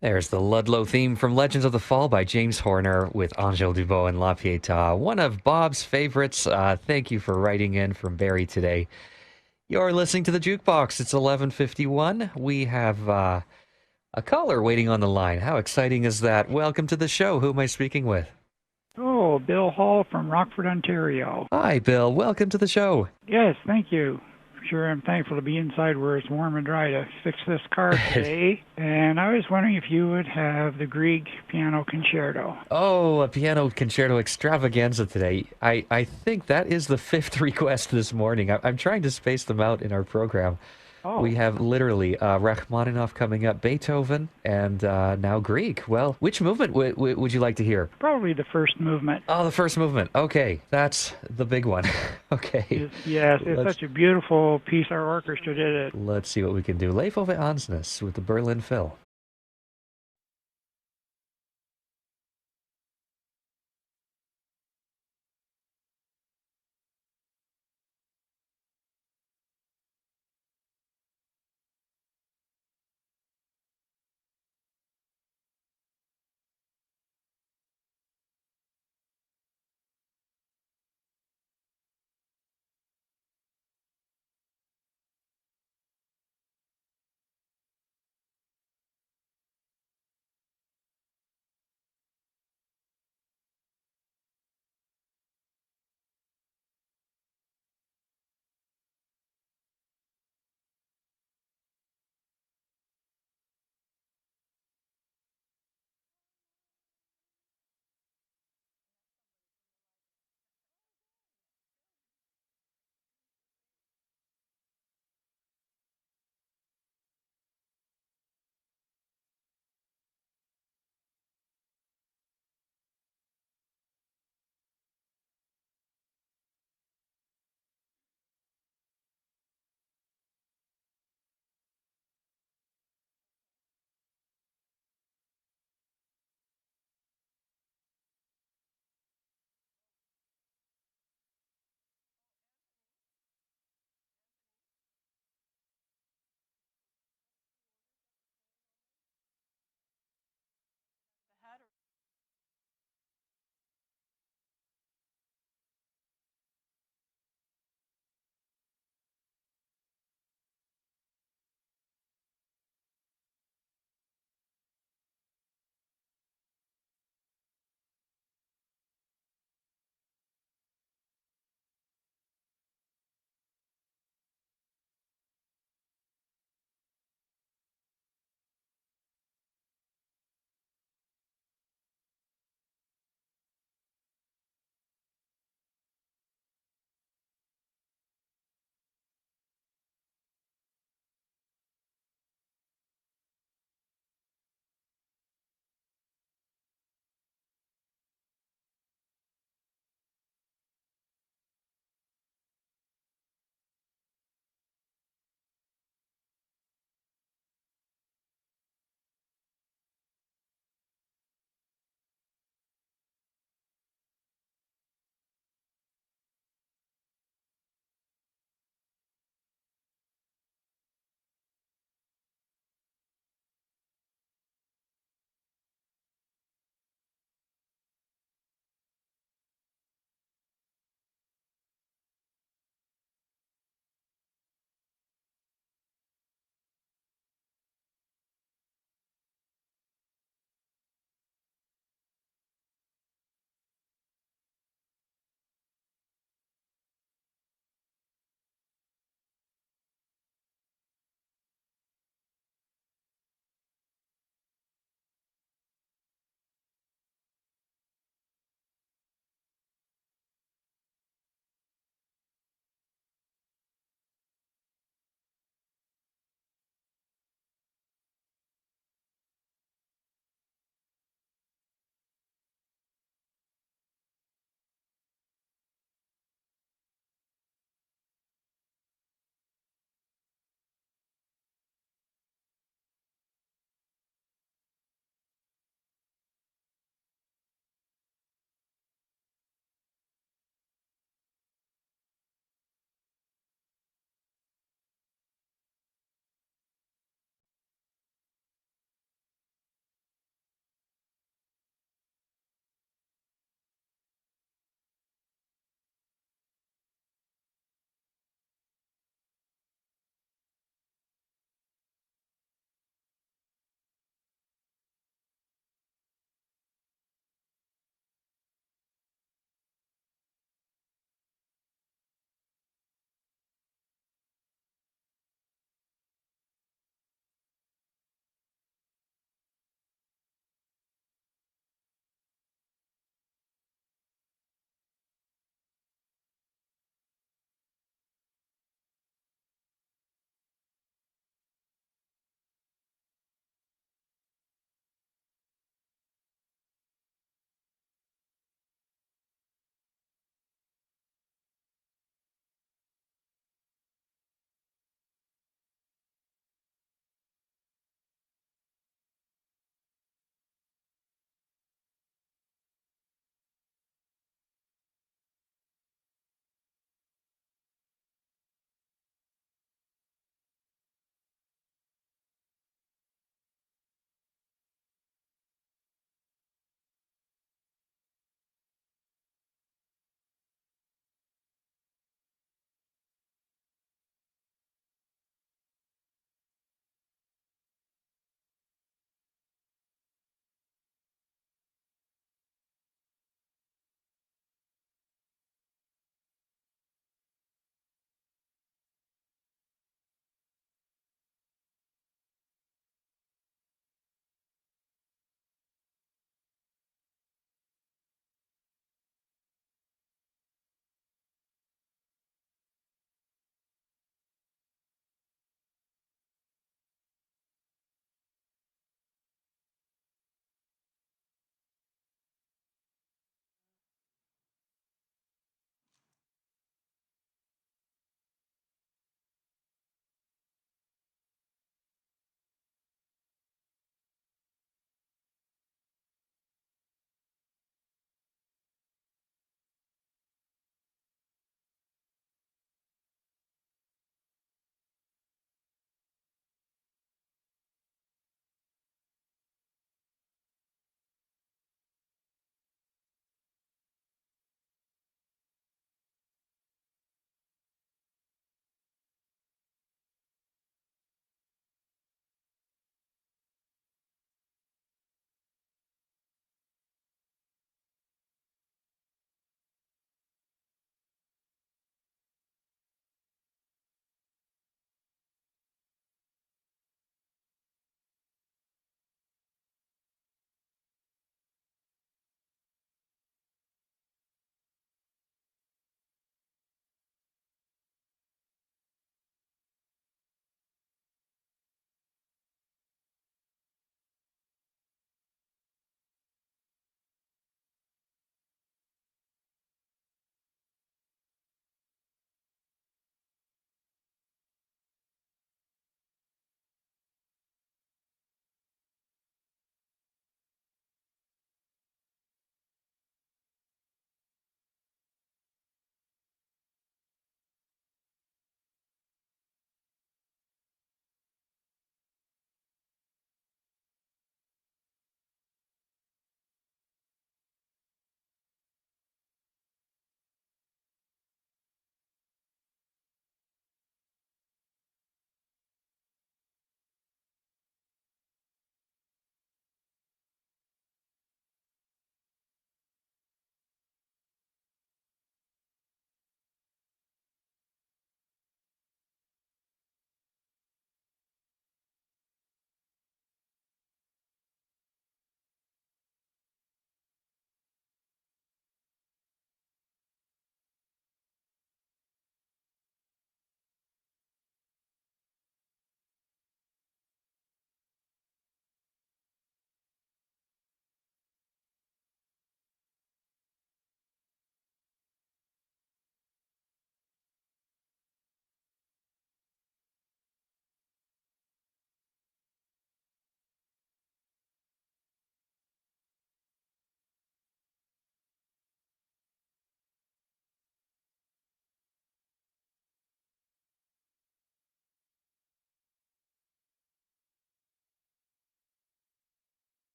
There's the Ludlow theme from Legends of the Fall by James Horner with Angel Dubois and La Pietà, one of Bob's favorites. Thank you for writing in from Barry today. You're listening to the Jukebox. It's 11:51. We have a caller waiting on the line. How exciting is that? Welcome to the show. Who am I speaking with? Oh, Bill Hall from Rockford, Ontario. Hi, Bill. Welcome to the show. Yes, thank you. Sure, I'm thankful to be inside where it's warm and dry to fix this car today. And I was wondering if you would have the Grieg Piano Concerto. Oh, a piano concerto extravaganza today. I think that is the fifth request this morning. I'm trying to space them out in our program. Oh, We have literally Rachmaninoff coming up, Beethoven, and now Grieg. Well, which movement would you like to hear? probably the first movement. Oh, the first movement. Okay, that's the big one. Okay. Yes, it's Let's- such a beautiful piece. Our orchestra did it. Let's see what we can do. Leif Ove Ansnes with the Berlin Phil.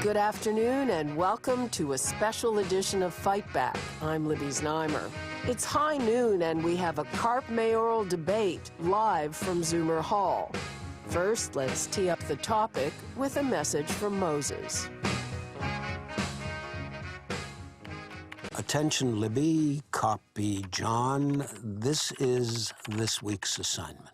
Good afternoon and welcome to a special edition of Fight Back. I'm Libby Znaimer. It's high noon and we have a CARP Mayoral Debate live from Zoomer Hall. First, let's tee up the topic with a message from Moses. Attention, Libby, copy John. This is this week's assignment.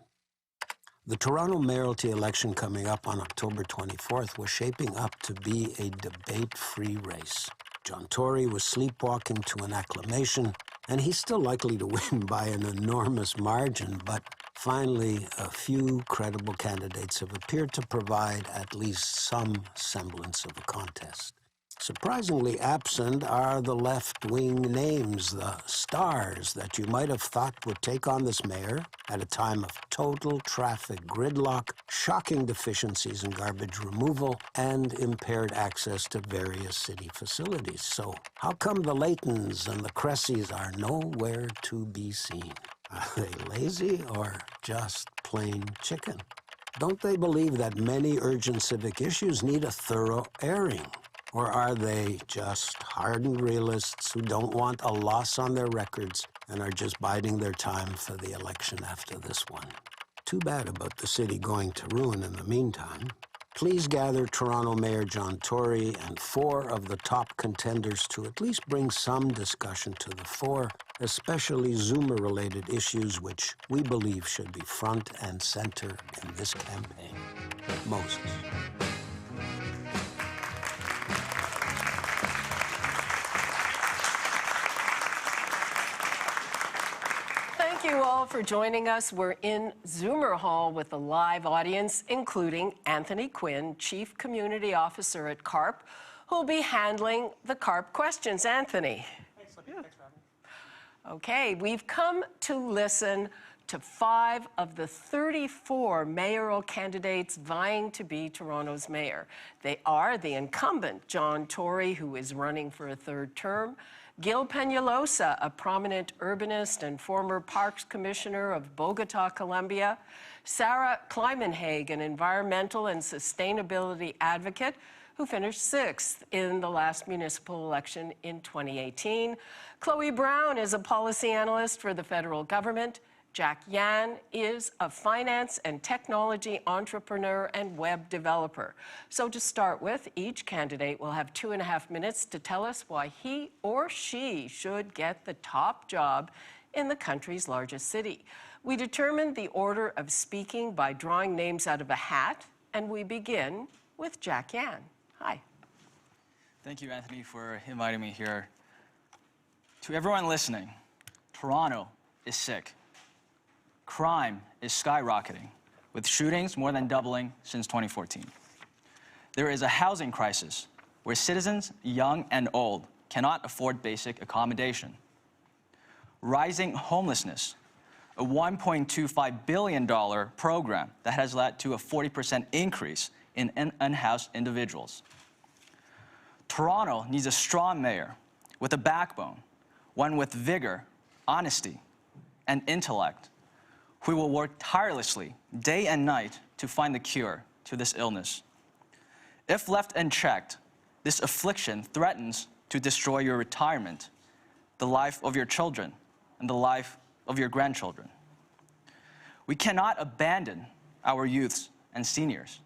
The Toronto mayoralty election coming up on October 24th was shaping up to be a debate-free race. John Tory was sleepwalking to an acclamation, and he's still likely to win by an enormous margin, but finally, a few credible candidates have appeared to provide at least some semblance of a contest. Surprisingly absent are the left-wing names, the stars that you might have thought would take on this mayor at a time of total traffic gridlock, shocking deficiencies in garbage removal, and impaired access to various city facilities. So how come the Leightons and the Cressies are nowhere to be seen? Are they lazy or just plain chicken? Don't they believe that many urgent civic issues need a thorough airing? Or are they just hardened realists who don't want a loss on their records and are just biding their time for the election after this one? Too bad about the city going to ruin in the meantime. Please gather Toronto Mayor John Tory and 4 of the top contenders to at least bring some discussion to the fore, especially Zoomer-related issues which we believe should be front and center in this campaign. Moses. Thank you all for joining us. We're in Zoomer Hall with a live audience, including Anthony Quinn, Chief Community Officer at CARP, who'll be handling the CARP questions. Anthony. Thanks, Libby. Thanks for having me. Okay, we've come to listen to 5 of the 34 mayoral candidates vying to be Toronto's mayor. They are the incumbent, John Tory, who is running for a 3rd term, Gil Penalosa, a prominent urbanist and former Parks Commissioner of Bogota, Colombia, Sarah Climenhaga, an environmental and sustainability advocate who finished 6th in the last municipal election in 2018. Chloe Brown is a policy analyst for the federal government. Jack Yan is a finance and technology entrepreneur and web developer. So to start with, each candidate will have 2.5 minutes to tell us why he or she should get the top job in the country's largest city. We determined the order of speaking by drawing names out of a hat, and we begin with Jack Yan. Hi. Thank you, Anthony, for inviting me here. To everyone listening, Toronto is sick. Crime is skyrocketing, with shootings more than doubling since 2014. There is a housing crisis where citizens, young and old, cannot afford basic accommodation. Rising homelessness, a $1.25 billion program that has led to a 40% increase in unhoused individuals. Toronto needs a strong mayor with a backbone, one with vigor, honesty, and intellect, who will work tirelessly day and night to find the cure to this illness. If left unchecked, this affliction threatens to destroy your retirement, the life of your children, and the life of your grandchildren. We cannot abandon our youths and seniors.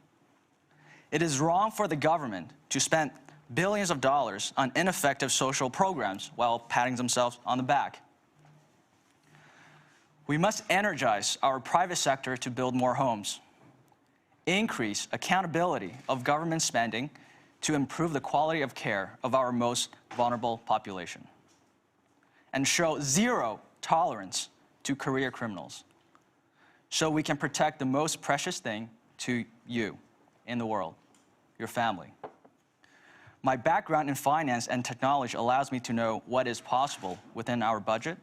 It is wrong for the government to spend billions of dollars on ineffective social programs while patting themselves on the back. We must energize our private sector to build more homes, increase accountability of government spending to improve the quality of care of our most vulnerable population, and show zero tolerance to career criminals so we can protect the most precious thing to you in the world, your family. My background in finance and technology allows me to know what is possible within our budget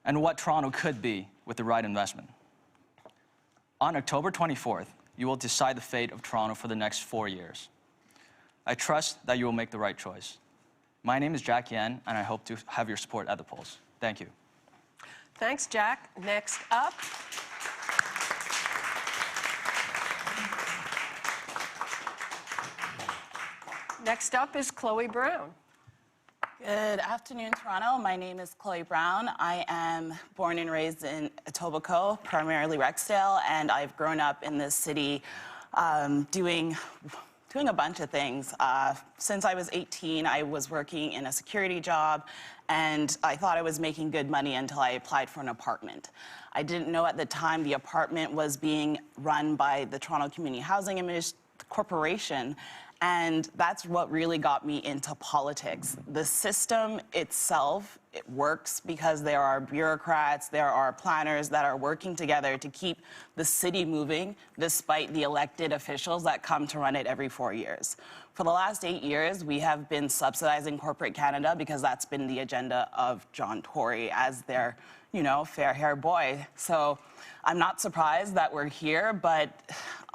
and what Toronto could be with the right investment. On October 24th, you will decide the fate of Toronto for the next 4 years. I trust that you will make the right choice. My name is Jack Yan, and I hope to have your support at the polls. Thank you. Thanks, Jack. Next up. Next up is Chloe Brown. Good afternoon, Toronto. My name is Chloe Brown. I am born and raised in Etobicoke, primarily Rexdale, and I've grown up in this city doing a bunch of things. Since I was 18, I was working in a security job, and I thought I was making good money until I applied for an apartment. I didn't know at the time the apartment was being run by the Toronto Community Housing Corporation, and that's what really got me into politics. The system itself, it works because there are bureaucrats, there are planners that are working together to keep the city moving despite the elected officials that come to run it every 4 years. For the last 8 years, we have been subsidizing corporate Canada because that's been the agenda of John Tory as their, fair-haired boy. So I'm not surprised that we're here, but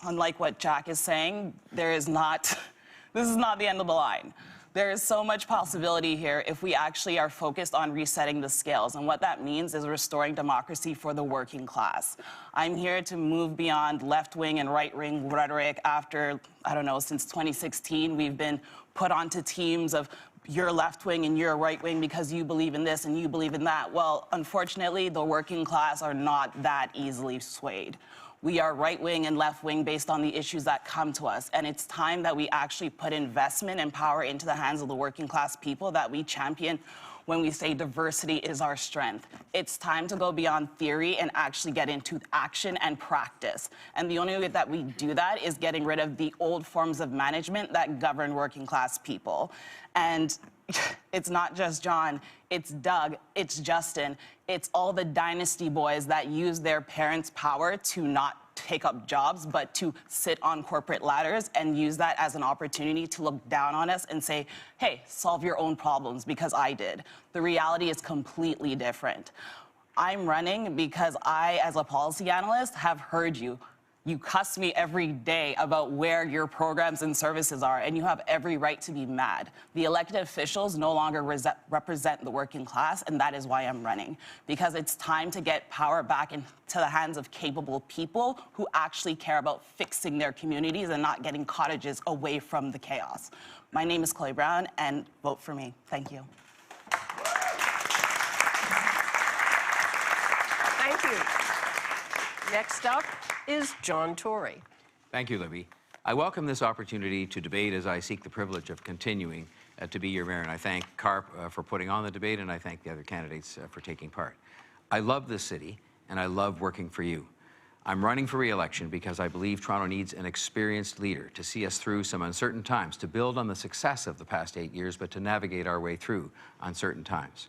unlike what Jack is saying, this is not the end of the line. There is so much possibility here if we actually are focused on resetting the scales. And what that means is restoring democracy for the working class. I'm here to move beyond left-wing and right-wing rhetoric after, since 2016, we've been put onto teams of you're left-wing and you're right-wing because you believe in this and you believe in that. Well, unfortunately, the working class are not that easily swayed. We are right-wing and left-wing based on the issues that come to us. And it's time that we actually put investment and power into the hands of the working class people that we champion when we say diversity is our strength. It's time to go beyond theory and actually get into action and practice. And the only way that we do that is getting rid of the old forms of management that govern working class people. And it's not just John, it's Doug, it's Justin, it's all the dynasty boys that use their parents' power to not take up jobs, but to sit on corporate ladders and use that as an opportunity to look down on us and say, hey, solve your own problems because I did. The reality is completely different. I'm running because I, as a policy analyst, have heard you. You cuss me every day about where your programs and services are, and you have every right to be mad. The elected officials no longer represent the working class, and that is why I'm running. Because it's time to get power back into the hands of capable people who actually care about fixing their communities and not getting cottages away from the chaos. My name is Chloe Brown, and vote for me. Thank you. Thank you. Next up is John Tory. Thank you, Libby. I welcome this opportunity to debate as I seek the privilege of continuing to be your mayor. And I thank CARP for putting on the debate, and I thank the other candidates for taking part. I love this city, and I love working for you. I'm running for re-election because I believe Toronto needs an experienced leader to see us through some uncertain times, to build on the success of the past 8 years, but to navigate our way through uncertain times.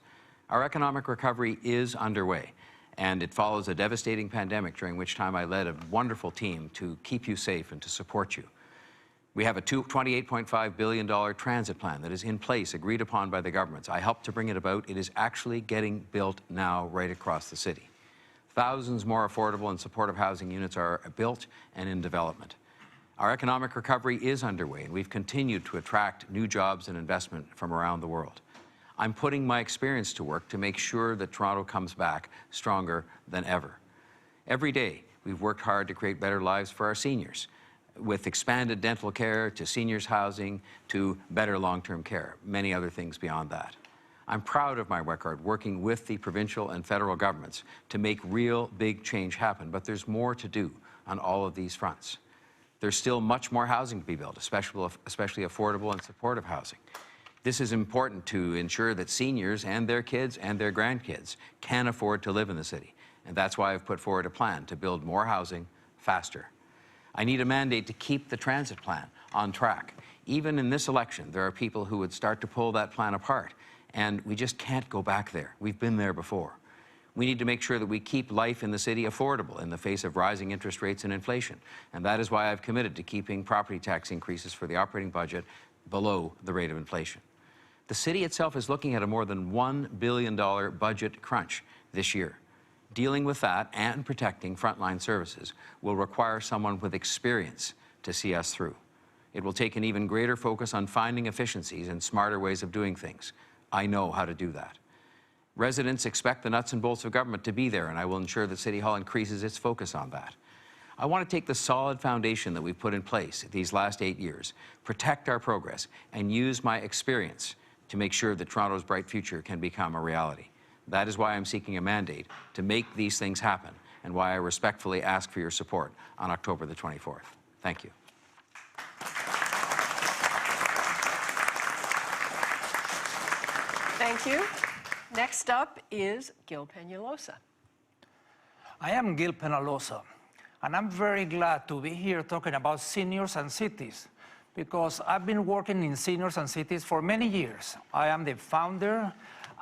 Our economic recovery is underway, and it follows a devastating pandemic during which time I led a wonderful team to keep you safe and to support you. We have a $28.5 billion transit plan that is in place, agreed upon by the governments. I helped to bring it about. It is actually getting built now right across the city. Thousands more affordable and supportive housing units are built and in development. Our economic recovery is underway, and we've continued to attract new jobs and investment from around the world. I'm putting my experience to work to make sure that Toronto comes back stronger than ever. Every day, we've worked hard to create better lives for our seniors, with expanded dental care to seniors housing to better long-term care, many other things beyond that. I'm proud of my record working with the provincial and federal governments to make real big change happen, but there's more to do on all of these fronts. There's still much more housing to be built, especially affordable and supportive housing. This is important to ensure that seniors and their kids and their grandkids can afford to live in the city. And that's why I've put forward a plan to build more housing faster. I need a mandate to keep the transit plan on track. Even in this election, there are people who would start to pull that plan apart, and we just can't go back there. We've been there before. We need to make sure that we keep life in the city affordable in the face of rising interest rates and inflation. And that is why I've committed to keeping property tax increases for the operating budget below the rate of inflation. The city itself is looking at a more than $1 billion budget crunch this year. Dealing with that and protecting frontline services will require someone with experience to see us through. It will take an even greater focus on finding efficiencies and smarter ways of doing things. I know how to do that. Residents expect the nuts and bolts of government to be there, and I will ensure that City Hall increases its focus on that. I want to take the solid foundation that we've put in place these last 8 years, protect our progress, and use my experience to make sure that Toronto's bright future can become a reality. That is why I'm seeking a mandate to make these things happen, and why I respectfully ask for your support on October the 24th. Thank you. Thank you. Next up is Gil Penalosa. I am Gil Penalosa, and I'm very glad to be here talking about seniors and cities, because I've been working in seniors and cities for many years. I am the founder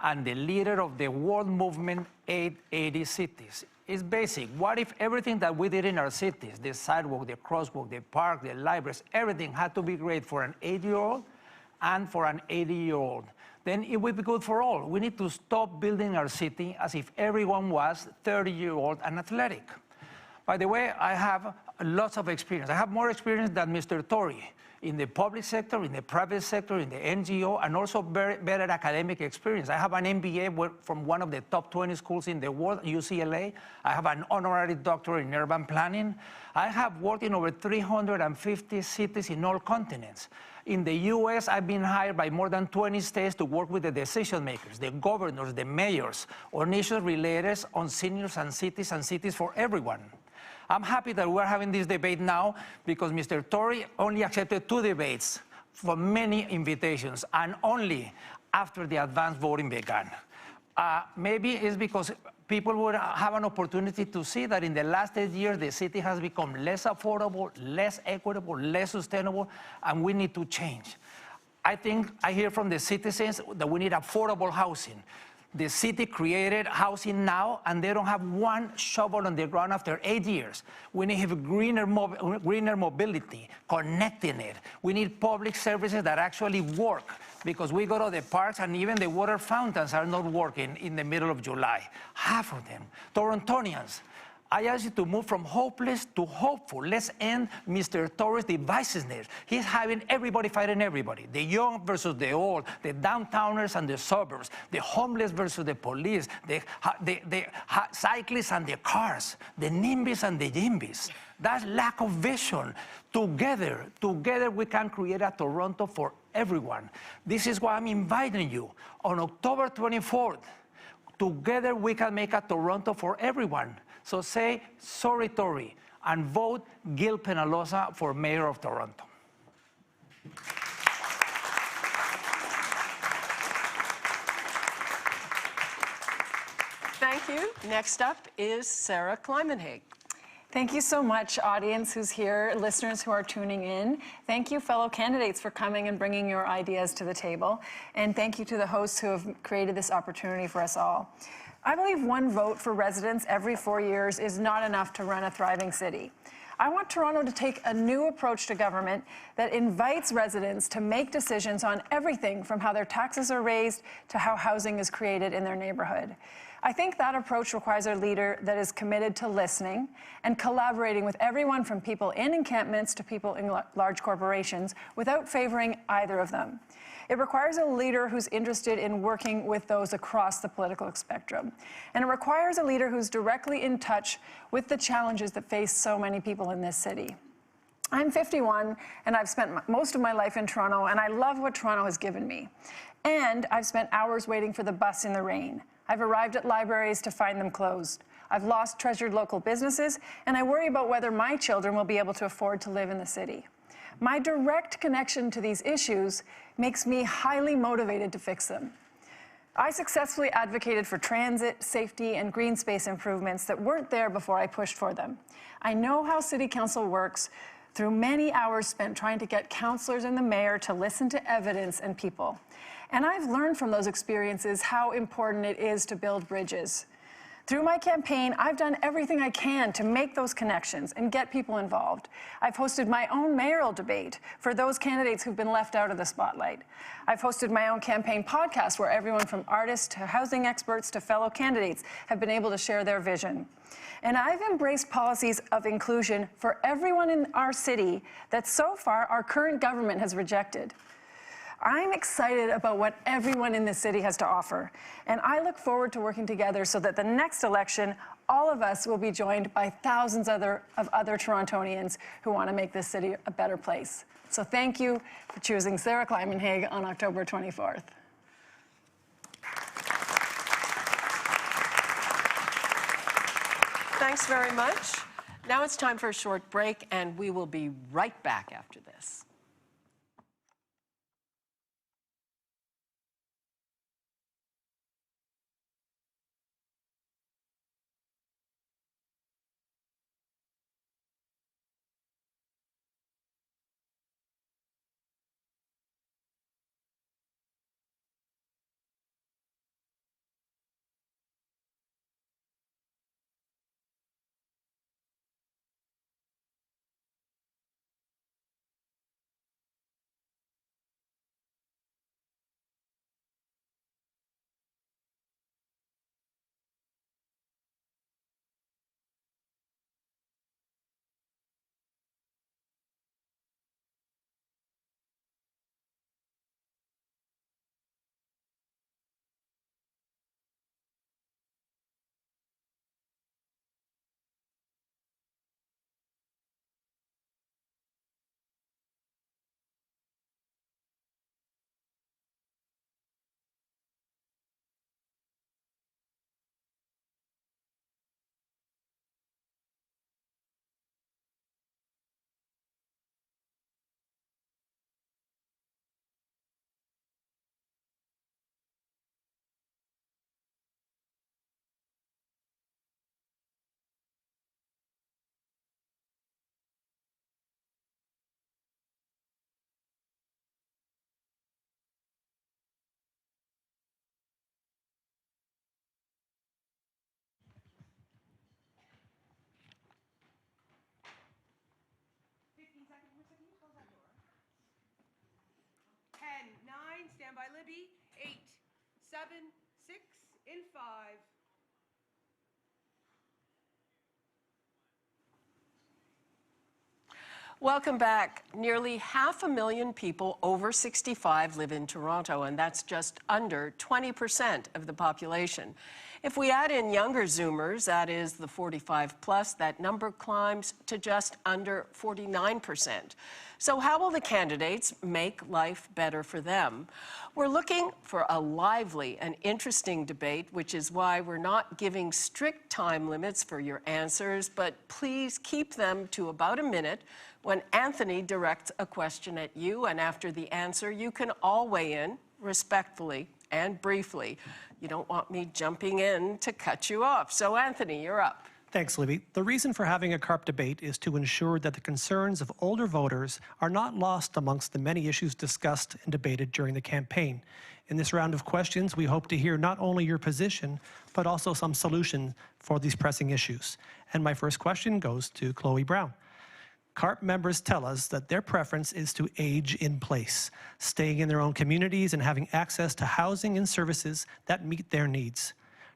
and the leader of the world movement 880 Cities. It's basic. What if everything that we did in our cities, the sidewalk, the crosswalk, the park, the libraries, everything had to be great for an 8-year-old and for an 80-year-old? Then it would be good for all. We need to stop building our city as if everyone was 30-year-old and athletic. By the way, I have lots of experience. I have more experience than Mr. Tory in the public sector, in the private sector, in the NGO, and also better academic experience. I have an MBA from one of the top 20 schools in the world, UCLA. I have an honorary doctorate in urban planning. I have worked in over 350 cities in all continents. In the US, I've been hired by more than 20 states to work with the decision makers, the governors, the mayors, on issues related on seniors and cities for everyone. I'm happy that we're having this debate now because Mr. Tory only accepted 2 debates for many invitations, and only after the advance voting began. Maybe it's because people would have an opportunity to see that in the last 8 years, the city has become less affordable, less equitable, less sustainable, and we need to change. I think I hear from the citizens that we need affordable housing. The city created housing now, and they don't have one shovel on the ground after 8 years. We need to have greener mobility, connecting it. We need public services that actually work, because we go to the parks and even the water fountains are not working in the middle of July. Half of them. Torontonians, I ask you to move from hopeless to hopeful. Let's end Mr. Tory's divisiveness. He's having everybody fighting everybody. The young versus the old, the downtowners and the suburbs, the homeless versus the police, the cyclists and the cars, the NIMBYs and the YIMBYs. That's lack of vision. Together we can create a Toronto for everyone. This is why I'm inviting you on October 24th. Together we can make a Toronto for everyone. So say sorry, Tory, and vote Gil Penalosa for Mayor of Toronto. Thank you. Next up is Sarah Climenhaga. Thank you so much, audience who's here, listeners who are tuning in. Thank you, fellow candidates, for coming and bringing your ideas to the table. And thank you to the hosts who have created this opportunity for us all. I believe one vote for residents every 4 years is not enough to run a thriving city. I want Toronto to take a new approach to government that invites residents to make decisions on everything from how their taxes are raised to how housing is created in their neighborhood. I think that approach requires a leader that is committed to listening and collaborating with everyone from people in encampments to people in large corporations without favoring either of them. It requires a leader who's interested in working with those across the political spectrum. And it requires a leader who's directly in touch with the challenges that face so many people in this city. I'm 51, and I've spent most of my life in Toronto, and I love what Toronto has given me. And I've spent hours waiting for the bus in the rain. I've arrived at libraries to find them closed. I've lost treasured local businesses, and I worry about whether my children will be able to afford to live in the city. My direct connection to these issues makes me highly motivated to fix them. I successfully advocated for transit, safety, and green space improvements that weren't there before I pushed for them. I know how City Council works through many hours spent trying to get councillors and the mayor to listen to evidence and people. And I've learned from those experiences how important it is to build bridges. Through my campaign, I've done everything I can to make those connections and get people involved. I've hosted my own mayoral debate for those candidates who've been left out of the spotlight. I've hosted my own campaign podcast where everyone from artists to housing experts to fellow candidates have been able to share their vision. And I've embraced policies of inclusion for everyone in our city that so far our current government has rejected. I'm excited about what everyone in this city has to offer, and I look forward to working together so that the next election, all of us will be joined by thousands of other Torontonians who want to make this city a better place. So thank you for choosing Sarah Climenhaga on October 24th. Thanks very much. Now it's time for a short break, and we will be right back after this. Stand by, Libby. 8, 7, 6, in 5. Welcome back. Nearly 500,000 people over 65 live in Toronto, and that's just under 20% of the population. If we add in younger Zoomers, that is the 45 plus, that number climbs to just under 49%. So how will the candidates make life better for them? We're looking for a lively and interesting debate, which is why we're not giving strict time limits for your answers, but please keep them to about a minute when Anthony directs a question at you, and after the answer, you can all weigh in respectfully and briefly. You don't want me jumping in to cut you off. So Anthony, you're up. Thanks, Libby. The reason for having a CARP debate is to ensure that the concerns of older voters are not lost amongst the many issues discussed and debated during the campaign. In this round of questions, we hope to hear not only your position, but also some solutions for these pressing issues. And my first question goes to Chloe Brown. CARP members tell us that their preference is to age in place, staying in their own communities and having access to housing and services that meet their needs.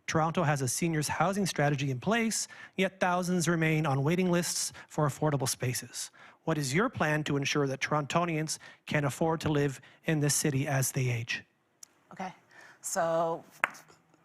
Toronto has a seniors housing strategy in place, yet thousands remain on waiting lists for affordable spaces. What is your plan to ensure that Torontonians can afford to live in this city as they age? Okay, so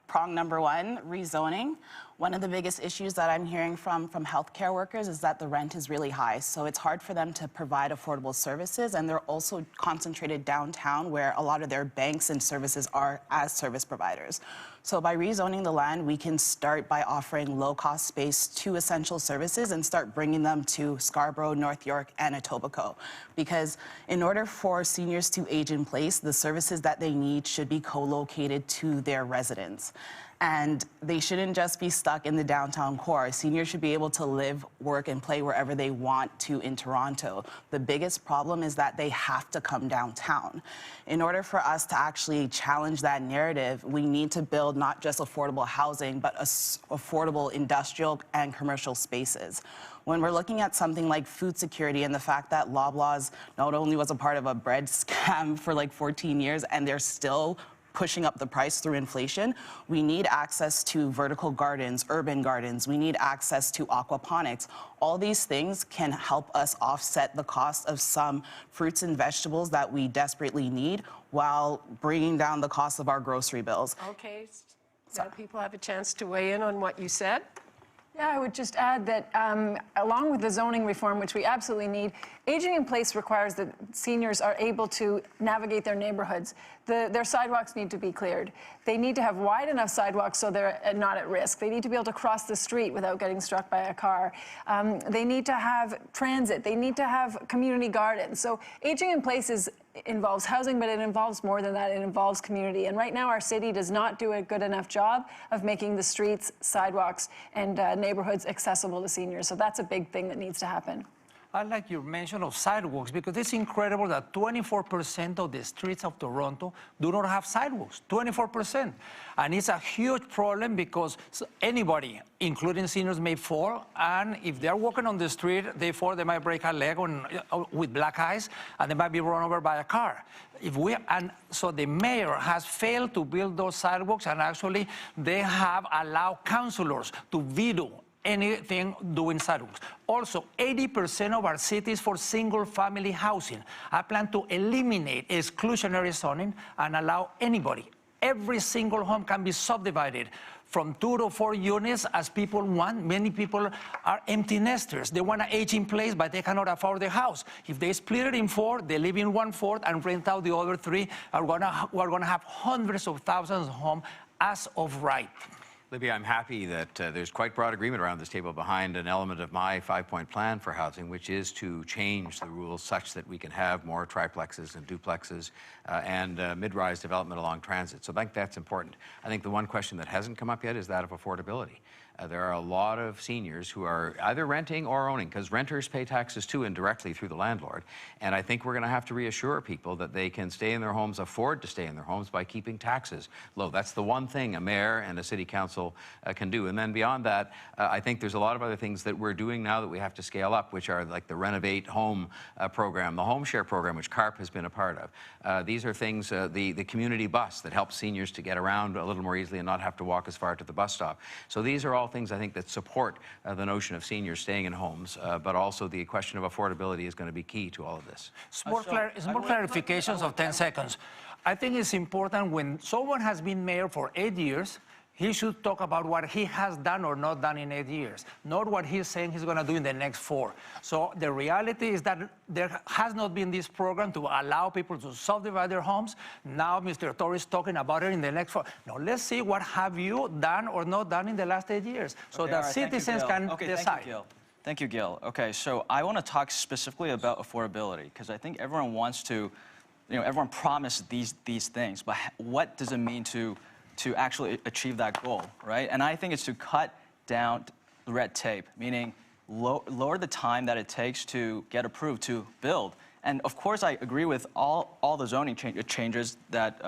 prong number one, rezoning. One of the biggest issues that I'm hearing from healthcare workers is that the rent is really high. So it's hard for them to provide affordable services, and they're also concentrated downtown where a lot of their banks and services are as service providers. So by rezoning the land, we can start by offering low-cost space to essential services and start bringing them to Scarborough, North York, and Etobicoke. Because in order for seniors to age in place, the services that they need should be co-located to their residents. And they shouldn't just be stuck in the downtown core. Seniors should be able to live, work, and play wherever they want to in Toronto. The biggest problem is that they have to come downtown. In order for us to actually challenge that narrative, we need to build not just affordable housing, but affordable industrial and commercial spaces. When we're looking at something like food security and the fact that Loblaws not only was a part of a bread scam for like 14 years, and they're still pushing up the price through inflation. We need access to vertical gardens, urban gardens. We need access to aquaponics. All these things can help us offset the cost of some fruits and vegetables that we desperately need while bringing down the cost of our grocery bills. Okay, so people have a chance to weigh in on what you said. Yeah, I would just add that along with the zoning reform, which we absolutely need, aging in place requires that seniors are able to navigate their neighborhoods. Their sidewalks need to be cleared. They need to have wide enough sidewalks so they're not at risk. They need to be able to cross the street without getting struck by a car. They need to have transit. They need to have community gardens. So aging in place involves housing, but it involves more than that. It involves community. And right now, our city does not do a good enough job of making the streets, sidewalks, and neighborhoods accessible to seniors. So that's a big thing that needs to happen. I like your mention of sidewalks because it's incredible that 24% of the streets of Toronto do not have sidewalks, 24%. And it's a huge problem because anybody, including seniors, may fall. And if they're walking on the street, they fall, they might break a leg with black eyes, and they might be run over by a car. So the mayor has failed to build those sidewalks, and actually they have allowed councillors to veto anything doing sidewalks. Also, 80% of our cities for single-family housing. I plan to eliminate exclusionary zoning and allow anybody. Every single home can be subdivided from 2 to 4 units as people want. Many people are empty nesters. They want to age in place, but they cannot afford the house. If they split it in 4, they live in 1/4 and rent out the other 3. We're gonna have hundreds of thousands of homes as of right. Libby, I'm happy that there's quite broad agreement around this table behind an element of my 5-point plan for housing, which is to change the rules such that we can have more triplexes and duplexes and mid-rise development along transit. So I think that's important. I think the one question that hasn't come up yet is that of affordability. There are a lot of seniors who are either renting or owning, because renters pay taxes too indirectly through the landlord. And I think we're going to have to reassure people that they can stay in their homes, afford to stay in their homes by keeping taxes low. That's the one thing a mayor and a city council can do. And then beyond that, I think there's a lot of other things that we're doing now that we have to scale up, which are like the Renovate Home program, the Home Share program, which CARP has been a part of. These are things, the community bus that helps seniors to get around a little more easily and not have to walk as far to the bus stop. So these are all things I think that support the notion of seniors staying in homes, but also the question of affordability is going to be key to all of this. Small clarifications of 10 seconds. I think it's important when someone has been mayor for 8 years, he should talk about what he has done or not done in 8 years, not what he's saying he's going to do in the next 4. So the reality is that there has not been this program to allow people to subdivide their homes. Now Mr. Tory is talking about it in the next 4. Now let's see what have you done or not done in the last 8 years, so that citizens can decide. Thank you, Gil. Okay, so I want to talk specifically about affordability, because I think everyone wants to, everyone promised these things, but what does it mean to actually achieve that goal, right? And I think it's to cut down the red tape, meaning lower the time that it takes to get approved to build. And of course, I agree with all the zoning changes that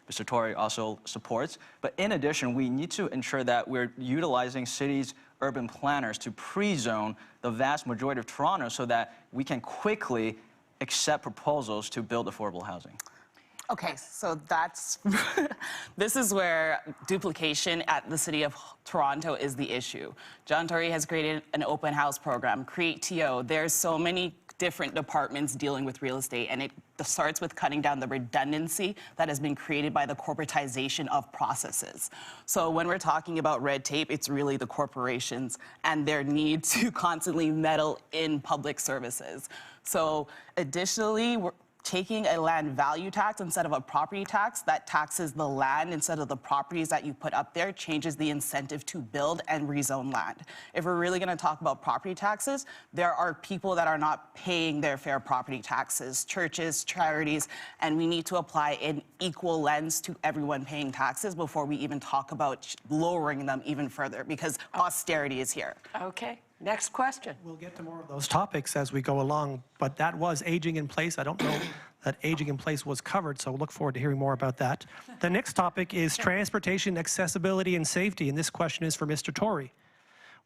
Mr. Tory also supports. But in addition, we need to ensure that we're utilizing cities' urban planners to pre-zone the vast majority of Toronto so that we can quickly accept proposals to build affordable housing. Okay, so this is where duplication at the City of Toronto is the issue. John Tory has created an open house program, Create TO. There's so many different departments dealing with real estate, and it starts with cutting down the redundancy that has been created by the corporatization of processes. So when we're talking about red tape, it's really the corporations and their need to constantly meddle in public services. So additionally, we're taking a land value tax instead of a property tax that taxes the land instead of the properties that you put up there, changes the incentive to build and rezone land. If we're really going to talk about property taxes, there are people that are not paying their fair property taxes, churches, charities, and we need to apply an equal lens to everyone paying taxes before we even talk about lowering them even further, because austerity is here. Okay. Next question. We'll get to more of those topics as we go along, but that was aging in place. I don't know that aging in place was covered, so look forward to hearing more about that. The next topic is transportation, accessibility, and safety, and this question is for Mr. Tory.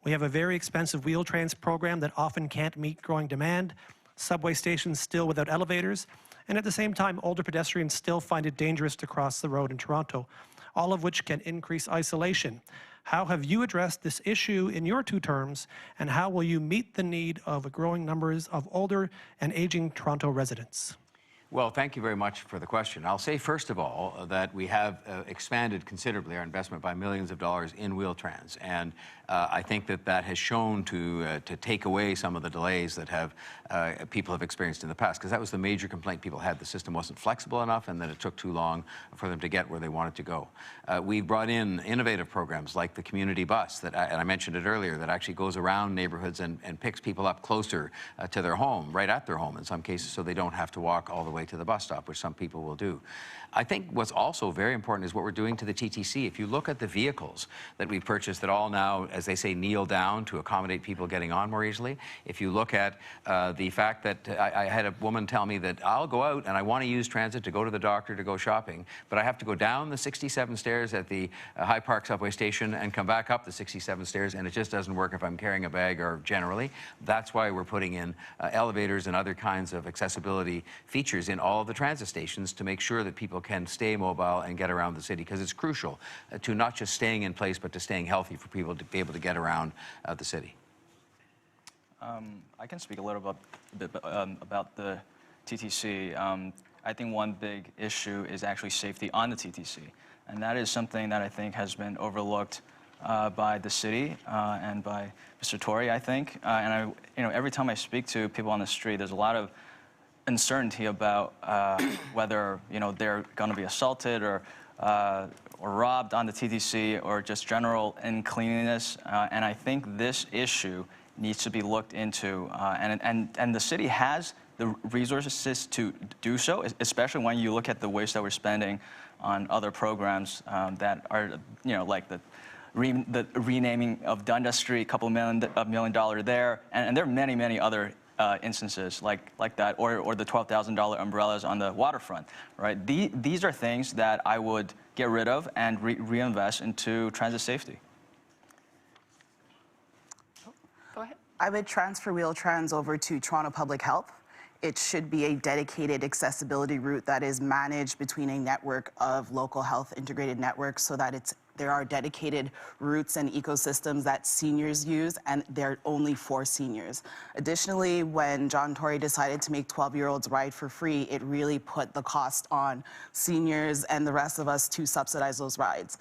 We have a very expensive Wheel-Trans program that often can't meet growing demand, subway stations still without elevators, And at the same time, older pedestrians still find it dangerous to cross the road in Toronto, all of which can increase isolation. How have you addressed this issue in your 2 terms, and how will you meet the need of a growing numbers of older and aging Toronto residents? Well, thank you very much for the question. I'll say, first of all, that we have expanded considerably our investment by millions of dollars in Wheel-Trans. And I think that that has shown to take away some of the delays that people have experienced in the past, because that was the major complaint people had. The system wasn't flexible enough, and that it took too long for them to get where they wanted to go. We've brought in innovative programs like the community bus, and I mentioned it earlier, that actually goes around neighborhoods and picks people up closer to their home, right at their home in some cases, so they don't have to walk all the way to the bus stop, which some people will do. I think what's also very important is what we're doing to the TTC. If you look at the vehicles that we purchased that all now, as they say, kneel down to accommodate people getting on more easily. If you look at the fact that I had a woman tell me that I'll go out and I want to use transit to go to the doctor, to go shopping, but I have to go down the 67 stairs at the High Park subway station and come back up the 67 stairs, and it just doesn't work if I'm carrying a bag or generally. That's why we're putting in elevators and other kinds of accessibility features in all of the transit stations to make sure that people can stay mobile and get around the city, because it's crucial to not just staying in place, but to staying healthy for people to be able to get around the city. I can speak a little bit about the TTC. I think one big issue is actually safety on the TTC, and that is something that I think has been overlooked by the city and by Mr. Tory, I think. And every time I speak to people on the street, there's a lot of uncertainty about whether they're going to be assaulted or robbed on the TTC, or just general uncleanliness. And I think this issue needs to be looked into, and the city has the resources to do so, especially when you look at the waste that we're spending on other programs that are, like the renaming of Dundas Street, $2 million there, and there are many other instances like that, or the $12,000 umbrellas on the waterfront, right? These are things that I would get rid of and reinvest into transit safety. Go ahead. I would transfer Wheel-Trans over to Toronto Public Health. It should be a dedicated accessibility route that is managed between a network of local health integrated networks, so that there are dedicated routes and ecosystems that seniors use, and they're only for seniors. Additionally, when John Tory decided to make 12-year-olds ride for free, it really put the cost on seniors and the rest of us to subsidize those rides.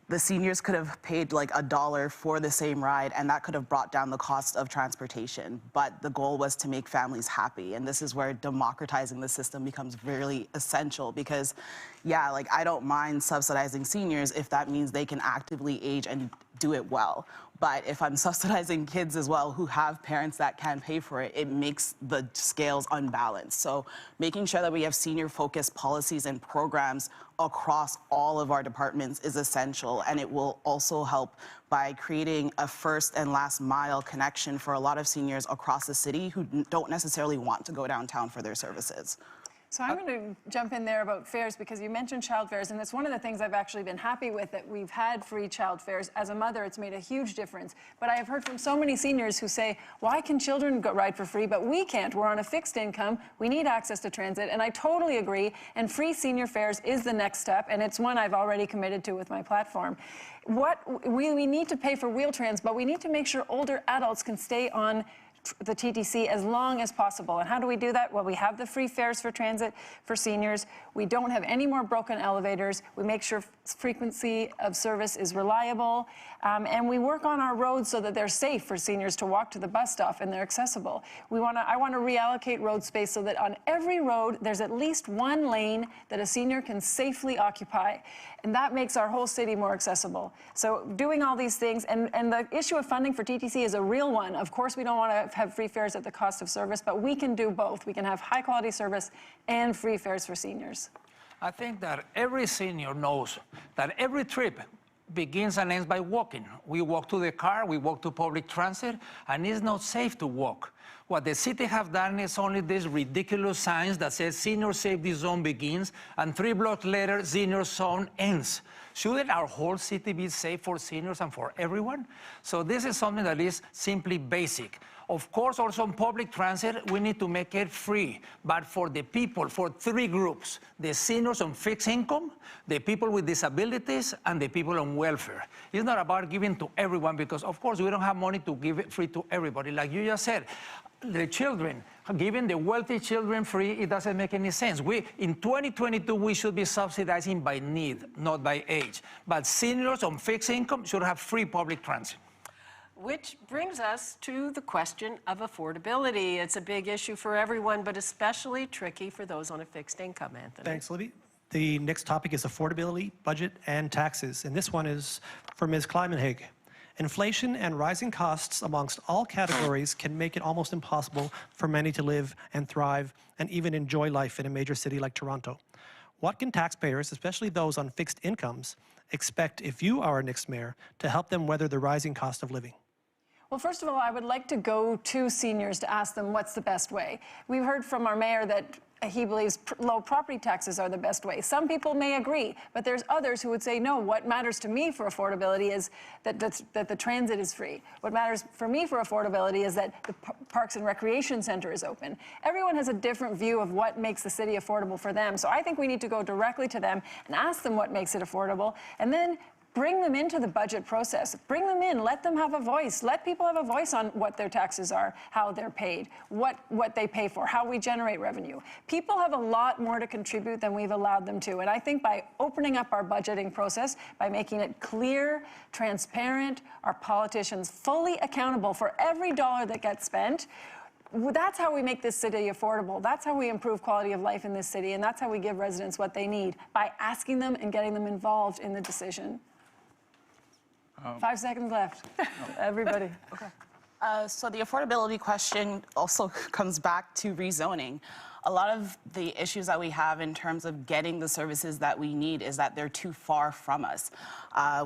The seniors could have paid like $1 for the same ride, and that could have brought down the cost of transportation. But the goal was to make families happy, and this is where democratizing the system becomes really essential, because, yeah, like, I don't mind subsidizing seniors if that means they can actively age and do it well. But if I'm subsidizing kids as well who have parents that can pay for it, it makes the scales unbalanced. So making sure that we have senior-focused policies and programs across all of our departments is essential, and it will also help by creating a first and last mile connection for a lot of seniors across the city who don't necessarily want to go downtown for their services. So I'm going to jump in there about fares, because you mentioned child fares, and it's one of the things I've actually been happy with, that we've had free child fares. As a mother, it's made a huge difference. But I have heard from so many seniors who say, why can children ride for free, but we can't? We're on a fixed income. We need access to transit. And I totally agree. And free senior fares is the next step, and it's one I've already committed to with my platform. We need to pay for Wheel-Trans, but we need to make sure older adults can stay on the TTC as long as possible. And how do we do that? Well, we have the free fares for transit for seniors. We don't have any more broken elevators. We make sure frequency of service is reliable. And we work on our roads so that they're safe for seniors to walk to the bus stop and they're accessible. I want to reallocate road space so that on every road there's at least one lane that a senior can safely occupy. And that makes our whole city more accessible. So doing all these things, and the issue of funding for TTC is a real one. Of course, we don't want to have free fares at the cost of service, but we can do both. We can have high quality service and free fares for seniors. I think that every senior knows that every trip begins and ends by walking. We walk to the car, we walk to public transit, and it's not safe to walk. What the city have done is only these ridiculous signs that says senior safety zone begins and 3 blocks later senior zone ends. Shouldn't our whole city be safe for seniors and for everyone? So this is something that is simply basic. Of course, also on public transit, we need to make it free, but for the people, for 3 groups, the seniors on fixed income, the people with disabilities, and the people on welfare. It's not about giving to everyone because, of course, we don't have money to give it free to everybody. Like you just said, the children, giving the wealthy children free, it doesn't make any sense. In 2022, we should be subsidizing by need, not by age. But seniors on fixed income should have free public transit. Which brings us to the question of affordability. It's a big issue for everyone, but especially tricky for those on a fixed income, Anthony. Thanks, Libby. The next topic is affordability, budget, and taxes. And this one is for Ms. Climenhaga. Inflation and rising costs amongst all categories can make it almost impossible for many to live and thrive and even enjoy life in a major city like Toronto. What can taxpayers, especially those on fixed incomes, expect if you are our next mayor to help them weather the rising cost of living? Well, first of all, I would like to go to seniors to ask them what's the best way. We've heard from our mayor that he believes low property taxes are the best way. Some people may agree, but there's others who would say, no, what matters to me for affordability is that the transit is free. What matters for me for affordability is that the Parks and Recreation Center is open. Everyone has a different view of what makes the city affordable for them. So I think we need to go directly to them and ask them what makes it affordable, and then bring them into the budget process. Bring them in, let them have a voice. Let people have a voice on what their taxes are, how they're paid, what they pay for, how we generate revenue. People have a lot more to contribute than we've allowed them to. And I think by opening up our budgeting process, by making it clear, transparent, our politicians fully accountable for every dollar that gets spent, that's how we make this city affordable. That's how we improve quality of life in this city. And that's how we give residents what they need, by asking them and getting them involved in the decision. 5 seconds left. Everybody. Okay. So the affordability question also comes back to rezoning. A lot of the issues that we have in terms of getting the services that we need is that they're too far from us.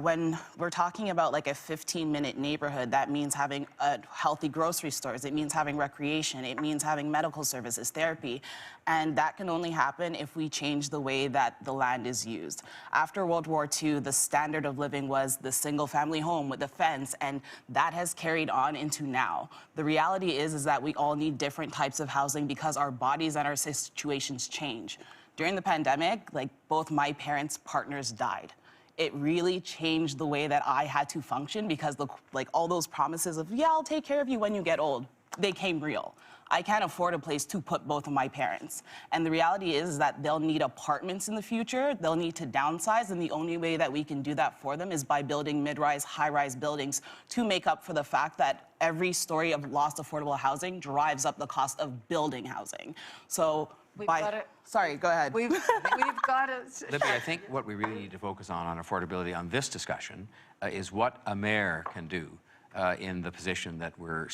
When we're talking about like a 15-minute neighborhood, that means having healthy grocery stores, it means having recreation, it means having medical services, therapy, and that can only happen if we change the way that the land is used. After World War II, the standard of living was the single-family home with a fence, and that has carried on into now. The reality is that we all need different types of housing because our bodies and our situations change. During the pandemic, like both my parents' partners died. It really changed the way that I had to function because like all those promises of, yeah, I'll take care of you when you get old, they came real. I can't afford a place to put both of my parents. And the reality is that they'll need apartments in the future, they'll need to downsize, and the only way that we can do that for them is by building mid-rise, high-rise buildings to make up for the fact that every story of lost affordable housing drives up the cost of building housing. So sorry, go ahead. We've got to... Libby, I think what we really need to focus on affordability on this discussion is what a mayor can do in the position that we're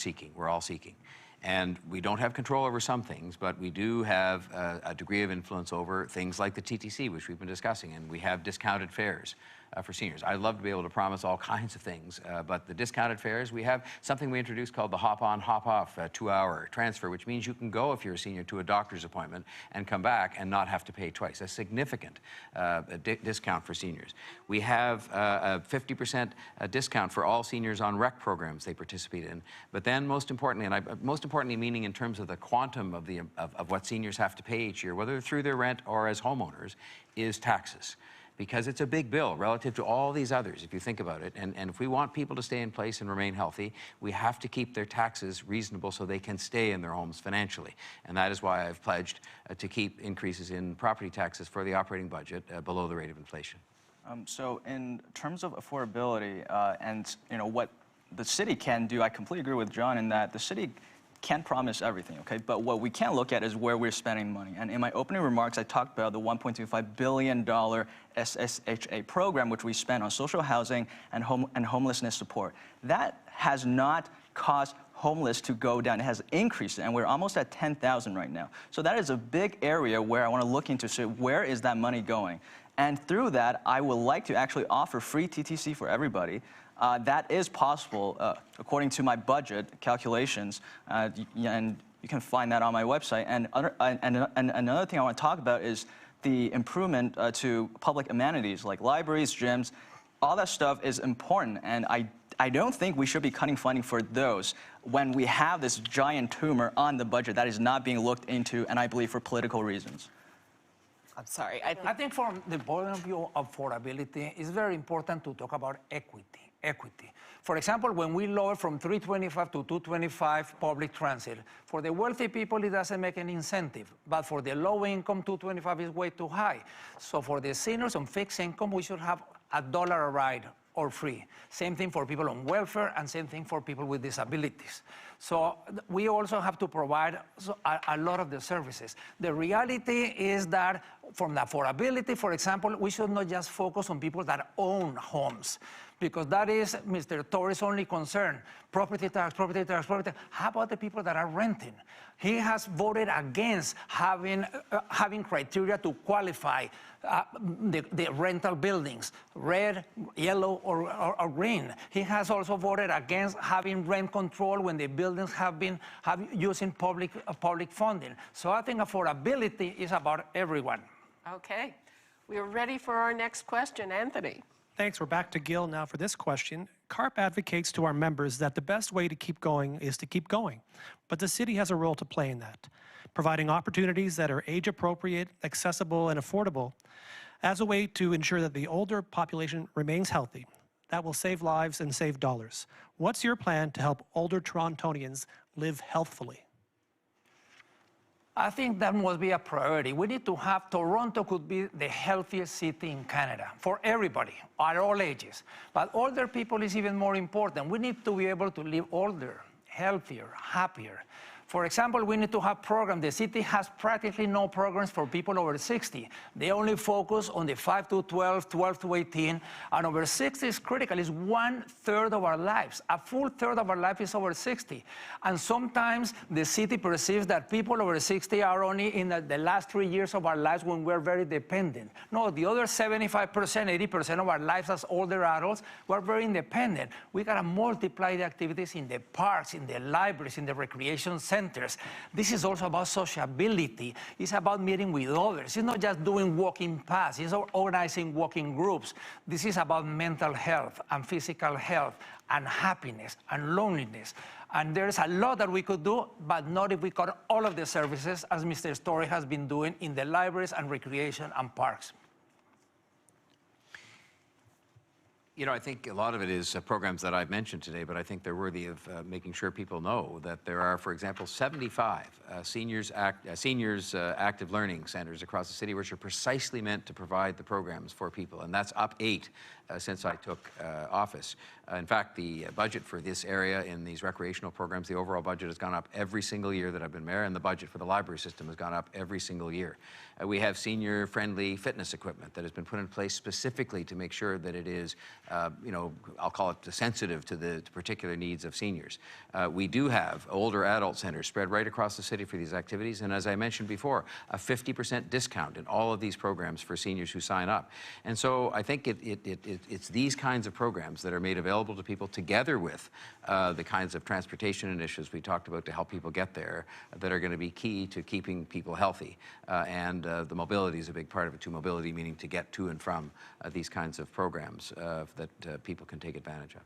all seeking. And we don't have control over some things, but we do have a degree of influence over things like the TTC, which we've been discussing, and we have discounted fares for seniors. I'd love to be able to promise all kinds of things, but the discounted fares, we have something we introduced called the hop-on, hop-off 2-hour transfer, which means you can go, if you're a senior, to a doctor's appointment and come back and not have to pay twice. A significant discount for seniors. We have a 50% discount for all seniors on rec programs they participate in. But then most importantly, and most importantly meaning in terms of the quantum of what seniors have to pay each year, whether through their rent or as homeowners, is taxes. Because it's a big bill relative to all these others, if you think about it. And if we want people to stay in place and remain healthy, we have to keep their taxes reasonable so they can stay in their homes financially. And that is why I've pledged to keep increases in property taxes for the operating budget below the rate of inflation. So in terms of affordability and what the city can do, I completely agree with John in that the city can't promise everything, okay? But what we can look at is where we're spending money. And in my opening remarks, I talked about the $1.25 billion SSHA program, which we spent on social housing and homelessness support. That has not caused homeless to go down. It has increased, and we're almost at 10,000 right now. So that is a big area where I want to look into, so where is that money going? And through that, I would like to actually offer free TTC for everybody. That is possible according to my budget calculations, and you can find that on my website. And another thing I want to talk about is the improvement to public amenities like libraries, gyms. All that stuff is important, and I don't think we should be cutting funding for those when we have this giant tumor on the budget that is not being looked into, and I believe for political reasons. I'm sorry. I think from the point of view of affordability, it's very important to talk about equity. For example, when we lower from 325 to 225 public transit, for the wealthy people, it doesn't make any incentive. But for the low income, 225 is way too high. So for the seniors on fixed income, we should have $1 a ride or free. Same thing for people on welfare, and same thing for people with disabilities. So we also have to provide a lot of the services. The reality is that from the affordability, for example, we should not just focus on people that own homes, because that is Mr. Tory's only concern. Property tax, property tax, property tax. How about the people that are renting? He has voted against having criteria to qualify the rental buildings, red, yellow, or green. He has also voted against having rent control when the buildings have been using public funding. So I think affordability is about everyone. Okay. We are ready for our next question. Anthony. Thanks. We're back to Gil now for this question. CARP advocates to our members that the best way to keep going is to keep going. But the city has a role to play in that, providing opportunities that are age-appropriate, accessible, and affordable as a way to ensure that the older population remains healthy. That will save lives and save dollars. What's your plan to help older Torontonians live healthfully? I think that must be a priority. We need to have Toronto could be the healthiest city in Canada for everybody at all ages. But older people is even more important. We need to be able to live older, healthier, happier. For example, we need to have programs. The city has practically no programs for people over 60. They only focus on the 5 to 12, 12 to 18, and over 60 is critical. It's 1/3 of our lives. A full third of our life is over 60. And sometimes the city perceives that people over 60 are only in the last 3 years of our lives when we're very dependent. No, the other 75%, 80% of our lives as older adults, we're very independent. We gotta multiply the activities in the parks, in the libraries, in the recreation centers. This is also about sociability. It's about meeting with others. It's not just doing walking paths. It's organizing walking groups. This is about mental health and physical health and happiness and loneliness. And there's a lot that we could do, but not if we cut all of the services, as Mr. Tory has been doing in the libraries and recreation and parks. You know, I think a lot of it is programs that I've mentioned today, but I think they're worthy of making sure people know that there are, for example, 75 seniors active learning centers across the city, which are precisely meant to provide the programs for people, and that's up 8 since I took office. In fact, the budget for this area in these recreational programs, the overall budget has gone up every single year that I've been mayor, and the budget for the library system has gone up every single year. We have senior-friendly fitness equipment that has been put in place specifically to make sure that it is, you know, I'll call it sensitive to the particular needs of seniors. We do have older adult centers spread right across the city for these activities, and as I mentioned before, a 50% discount in all of these programs for seniors who sign up. And so I think it's these kinds of programs that are made available to people together with the kinds of transportation initiatives we talked about to help people get there that are going to be key to keeping people healthy. And the mobility is a big part of it too. Mobility meaning to get to and from these kinds of programs that people can take advantage of.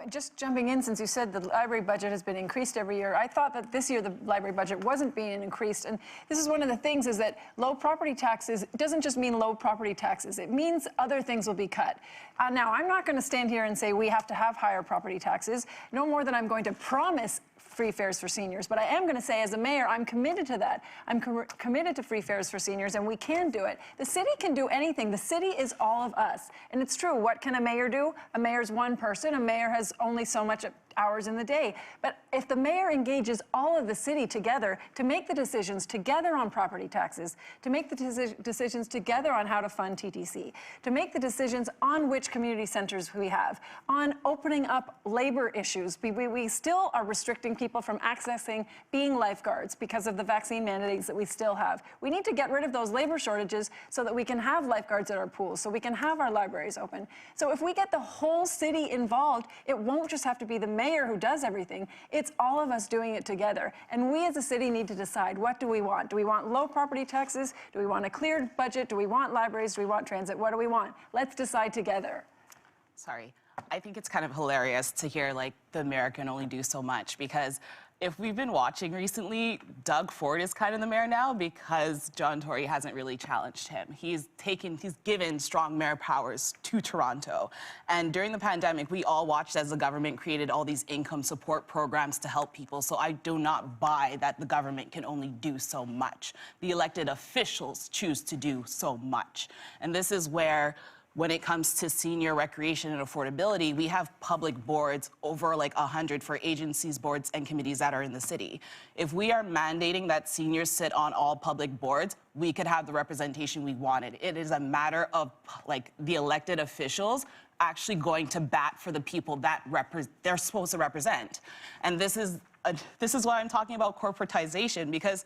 Just jumping in, since you said the library budget has been increased every year, I thought that this year the library budget wasn't being increased. And this is one of the things, is that low property taxes doesn't just mean low property taxes. It means other things will be cut. Now, I'm not going to stand here and say we have to have higher property taxes, no more than I'm going to promise free fares for seniors. But I am going to say, as a mayor, I'm committed to that. I'm committed to free fares for seniors, and we can do it. The city can do anything. The city is all of us. And it's true. What can a mayor do? A mayor's one person. A mayor has only so much hours in the day. But if the mayor engages all of the city together to make the decisions together on property taxes, to make the decisions together on how to fund TTC, to make the decisions on which community centers we have, on opening up labor issues. We still are restricting people from accessing being lifeguards because of the vaccine mandates that we still have. We need to get rid of those labor shortages so that we can have lifeguards at our pools, so we can have our libraries open. So if we get the whole city involved, it won't just have to be the mayor who does everything. It's all of us doing it together. And we as a city need to decide, what do we want? Do we want low property taxes? Do we want a cleared budget? Do we want libraries? Do we want transit? What do we want? Let's decide together. Sorry. I think it's kind of hilarious to hear like the mayor can only do so much, because if we've been watching recently, Doug Ford is kind of the mayor now because John Tory hasn't really challenged him. He's given strong mayor powers to Toronto. And during the pandemic, we all watched as the government created all these income support programs to help people. So I do not buy that the government can only do so much. The elected officials choose to do so much. And this is where, when it comes to senior recreation and affordability, we have public boards, over like 100 for agencies, boards, and committees that are in the city. If we are mandating that seniors sit on all public boards, we could have the representation we wanted. It is a matter of like the elected officials actually going to bat for the people that they're supposed to represent. And this is why I'm talking about corporatization, because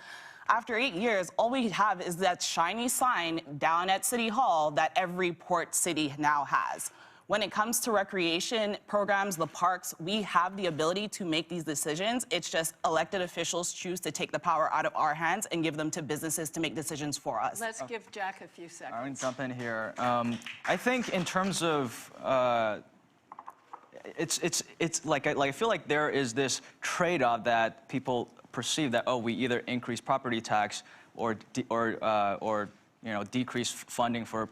after 8 years, all we have is that shiny sign down at City Hall that every port city now has. When it comes to recreation programs, the parks, we have the ability to make these decisions. It's just elected officials choose to take the power out of our hands and give them to businesses to make decisions for us. Let's give Jack a few seconds. I'm going to jump in here. I think in terms of it's like I feel like there is this trade-off that people perceive that, oh, we either increase property tax or decrease funding for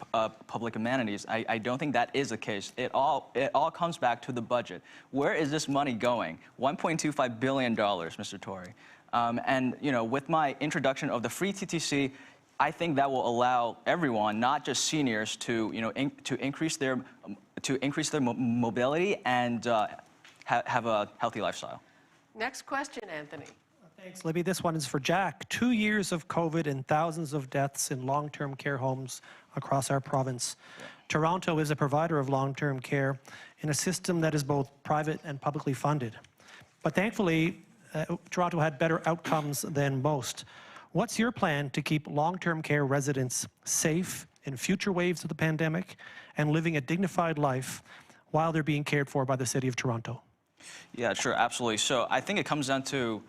public amenities. I don't think that is the case. It all comes back to the budget. Where is this money going? $1.25 billion, Mr. Tory. And with my introduction of the free TTC, I think that will allow everyone, not just seniors, to increase their mobility and have a healthy lifestyle. Next question, Anthony. Thanks, Libby. This one is for Jack. 2 years of COVID and thousands of deaths in long-term care homes across our province. Yeah. Toronto is a provider of long-term care in a system that is both private and publicly funded. But thankfully, Toronto had better outcomes than most. What's your plan to keep long-term care residents safe in future waves of the pandemic and living a dignified life while they're being cared for by the City of Toronto? Yeah, sure, absolutely. So I think it comes down to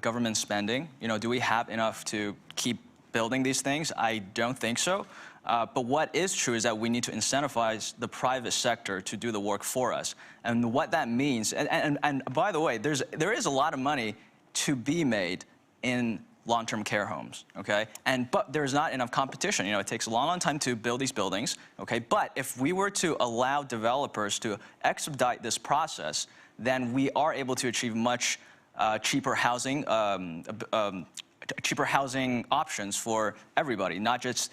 government spending. Do we have enough to keep building these things? I don't think so. But what is true is that we need to incentivize the private sector to do the work for us. And what that means, and by the way, there is a lot of money to be made in long-term care homes, okay? But there's not enough competition. It takes a long time to build these buildings, okay? But if we were to allow developers to expedite this process, then we are able to achieve much cheaper housing options for everybody, not just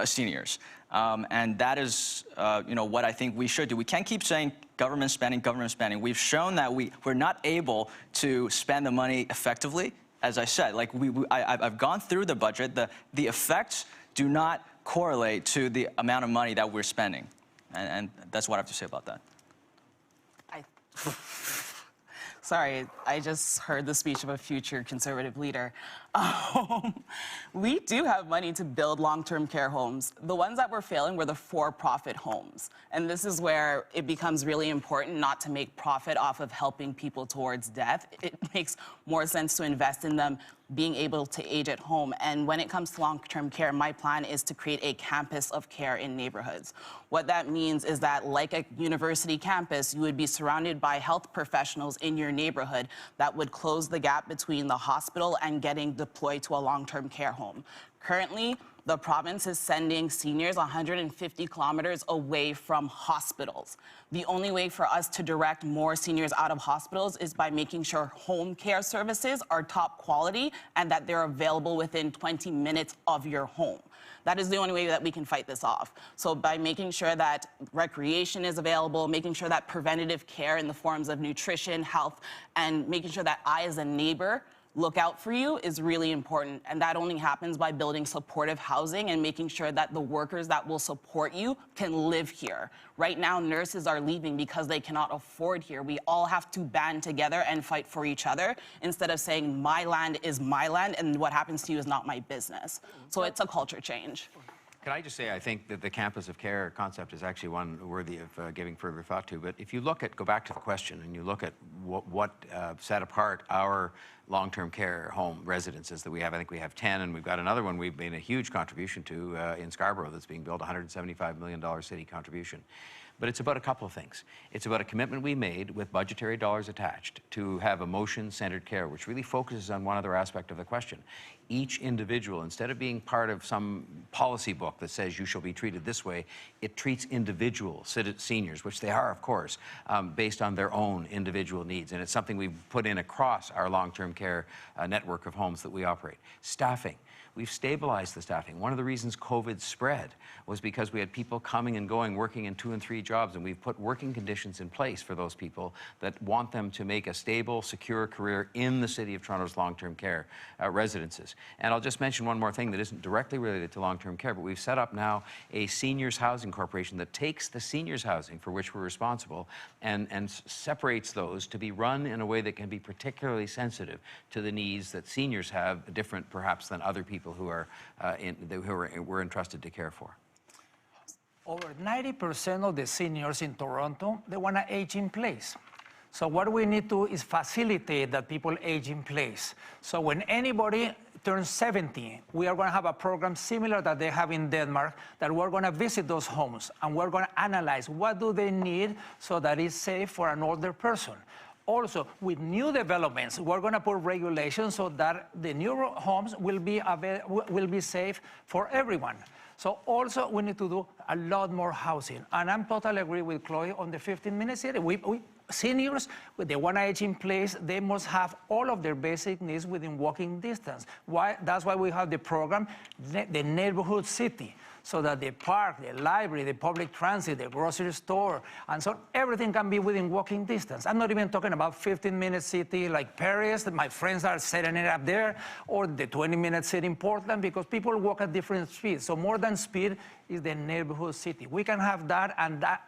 seniors. And that is, what I think we should do. We can't keep saying government spending, government spending. We've shown that we're not able to spend the money effectively. As I said, like I've gone through the budget. The effects do not correlate to the amount of money that we're spending. And that's what I have to say about that. Sorry, I just heard the speech of a future conservative leader. We do have money to build long-term care homes. The ones that were failing were the for-profit homes. And this is where it becomes really important not to make profit off of helping people towards death. It makes more sense to invest in them being able to age at home. And when it comes to long-term care, my plan is to create a campus of care in neighborhoods. What that means is that, like a university campus, you would be surrounded by health professionals in your neighborhood that would close the gap between the hospital and getting deployed to a long-term care home. Currently, The province is sending seniors 150 kilometers away from hospitals. The only way for us to direct more seniors out of hospitals is by making sure home care services are top quality and that they're available within 20 minutes of your home. That is the only way that we can fight this off. So by making sure that recreation is available, making sure that preventative care in the forms of nutrition, health, and making sure that I as a neighbor look out for you is really important. And that only happens by building supportive housing and making sure that the workers that will support you can live here. Right now, nurses are leaving because they cannot afford here. We all have to band together and fight for each other instead of saying my land is my land and what happens to you is not my business. So it's a culture change. Can I just say, I think that the campus of care concept is actually one worthy of giving further thought to. But if you look at, go back to the question, and you look at what set apart our long-term care home residences that we have, I think we have 10, and we've got another one we've made a huge contribution to in Scarborough that's being built, $175 million city contribution. But it's about a couple of things. It's about a commitment we made with budgetary dollars attached to have emotion-centered care, which really focuses on one other aspect of the question. Each individual, instead of being part of some policy book that says you shall be treated this way, it treats individual seniors, which they are, of course, based on their own individual needs. And it's something we've put in across our long-term care network of homes that we operate. Staffing. We've stabilized the staffing. One of the reasons COVID spread was because we had people coming and going, working in 2 and 3 jobs, and we've put working conditions in place for those people that want them to make a stable, secure career in the City of Toronto's long-term care residences. And I'll just mention one more thing that isn't directly related to long-term care, but we've set up now a seniors housing corporation that takes the seniors housing for which we're responsible and separates those to be run in a way that can be particularly sensitive to the needs that seniors have, different perhaps than other people who we're entrusted to care for. Over 90% of the seniors in Toronto, they want to age in place. So what we need to is facilitate that people age in place. So when anybody turns 70, we are going to have a program similar that they have in Denmark, that we're going to visit those homes and we're going to analyze what do they need so that it's safe for an older person. Also, with new developments, we're going to put regulations so that the new homes will be safe for everyone. So also, we need to do a lot more housing. And I'm totally agree with Chloe on the 15-minute city. Seniors, they want to age in place, they must have all of their basic needs within walking distance. That's why we have the program, the neighborhood city, so that the park, the library, the public transit, the grocery store, and so everything can be within walking distance. I'm not even talking about 15-minute city like Paris, that my friends are setting it up there, or the 20-minute city in Portland, because people walk at different speeds. So more than speed is the neighborhood city. We can have that,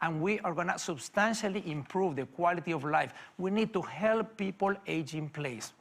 and we are going to substantially improve the quality of life. We need to help people age in place.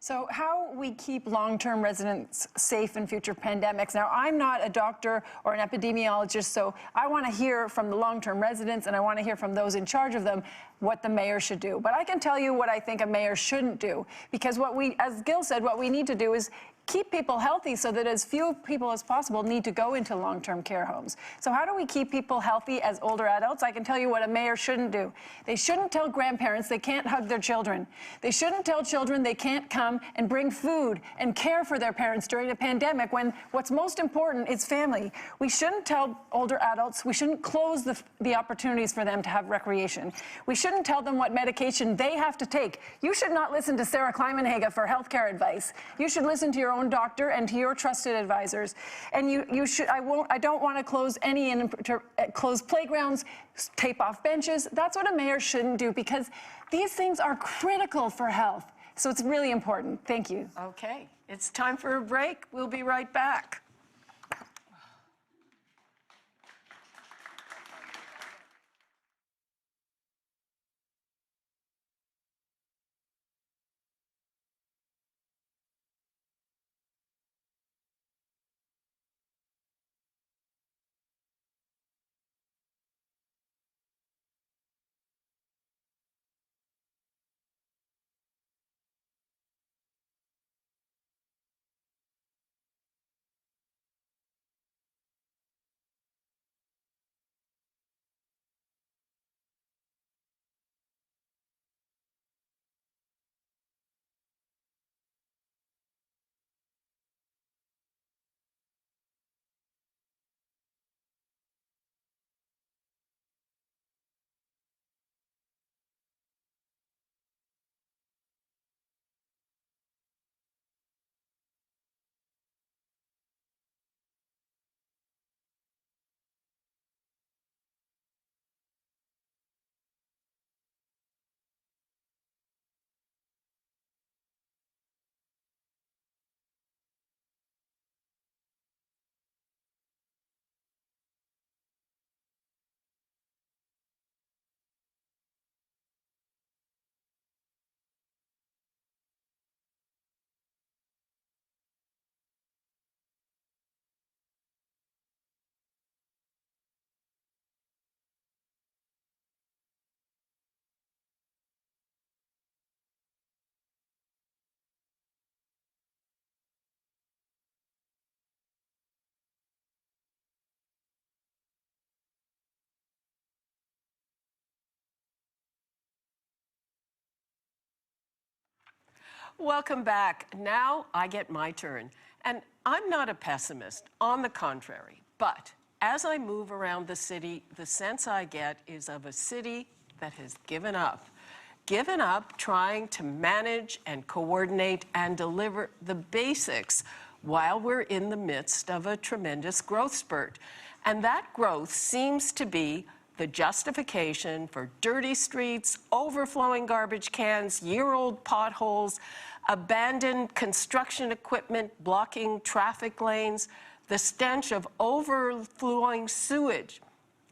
So how we keep long-term residents safe in future pandemics. Now, I'm not a doctor or an epidemiologist, so I want to hear from the long-term residents and I want to hear from those in charge of them what the mayor should do. But I can tell you what I think a mayor shouldn't do, because as Gil said, what we need to do is keep people healthy so that as few people as possible need to go into long-term care homes. So how do we keep people healthy as older adults? I can tell you what a mayor shouldn't do. They shouldn't tell grandparents they can't hug their children. They shouldn't tell children they can't come and bring food and care for their parents during a pandemic when what's most important is family. We shouldn't tell older adults, we shouldn't close the opportunities for them to have recreation. We shouldn't tell them what medication they have to take. You should not listen to Sarah Climenhaga for healthcare advice. You should listen to your own doctor and to your trusted advisors. And I don't want to close close playgrounds, tape off benches. That's what a mayor shouldn't do, because these things are critical for health. So it's really important. Thank you. Okay, it's time for a break. We'll be right back. Welcome back. Now I get my turn. And I'm not a pessimist, on the contrary. But as I move around the city, the sense I get is of a city that has given up trying to manage and coordinate and deliver the basics while we're in the midst of a tremendous growth spurt. And that growth seems to be the justification for dirty streets, overflowing garbage cans, year-old potholes, abandoned construction equipment blocking traffic lanes, the stench of overflowing sewage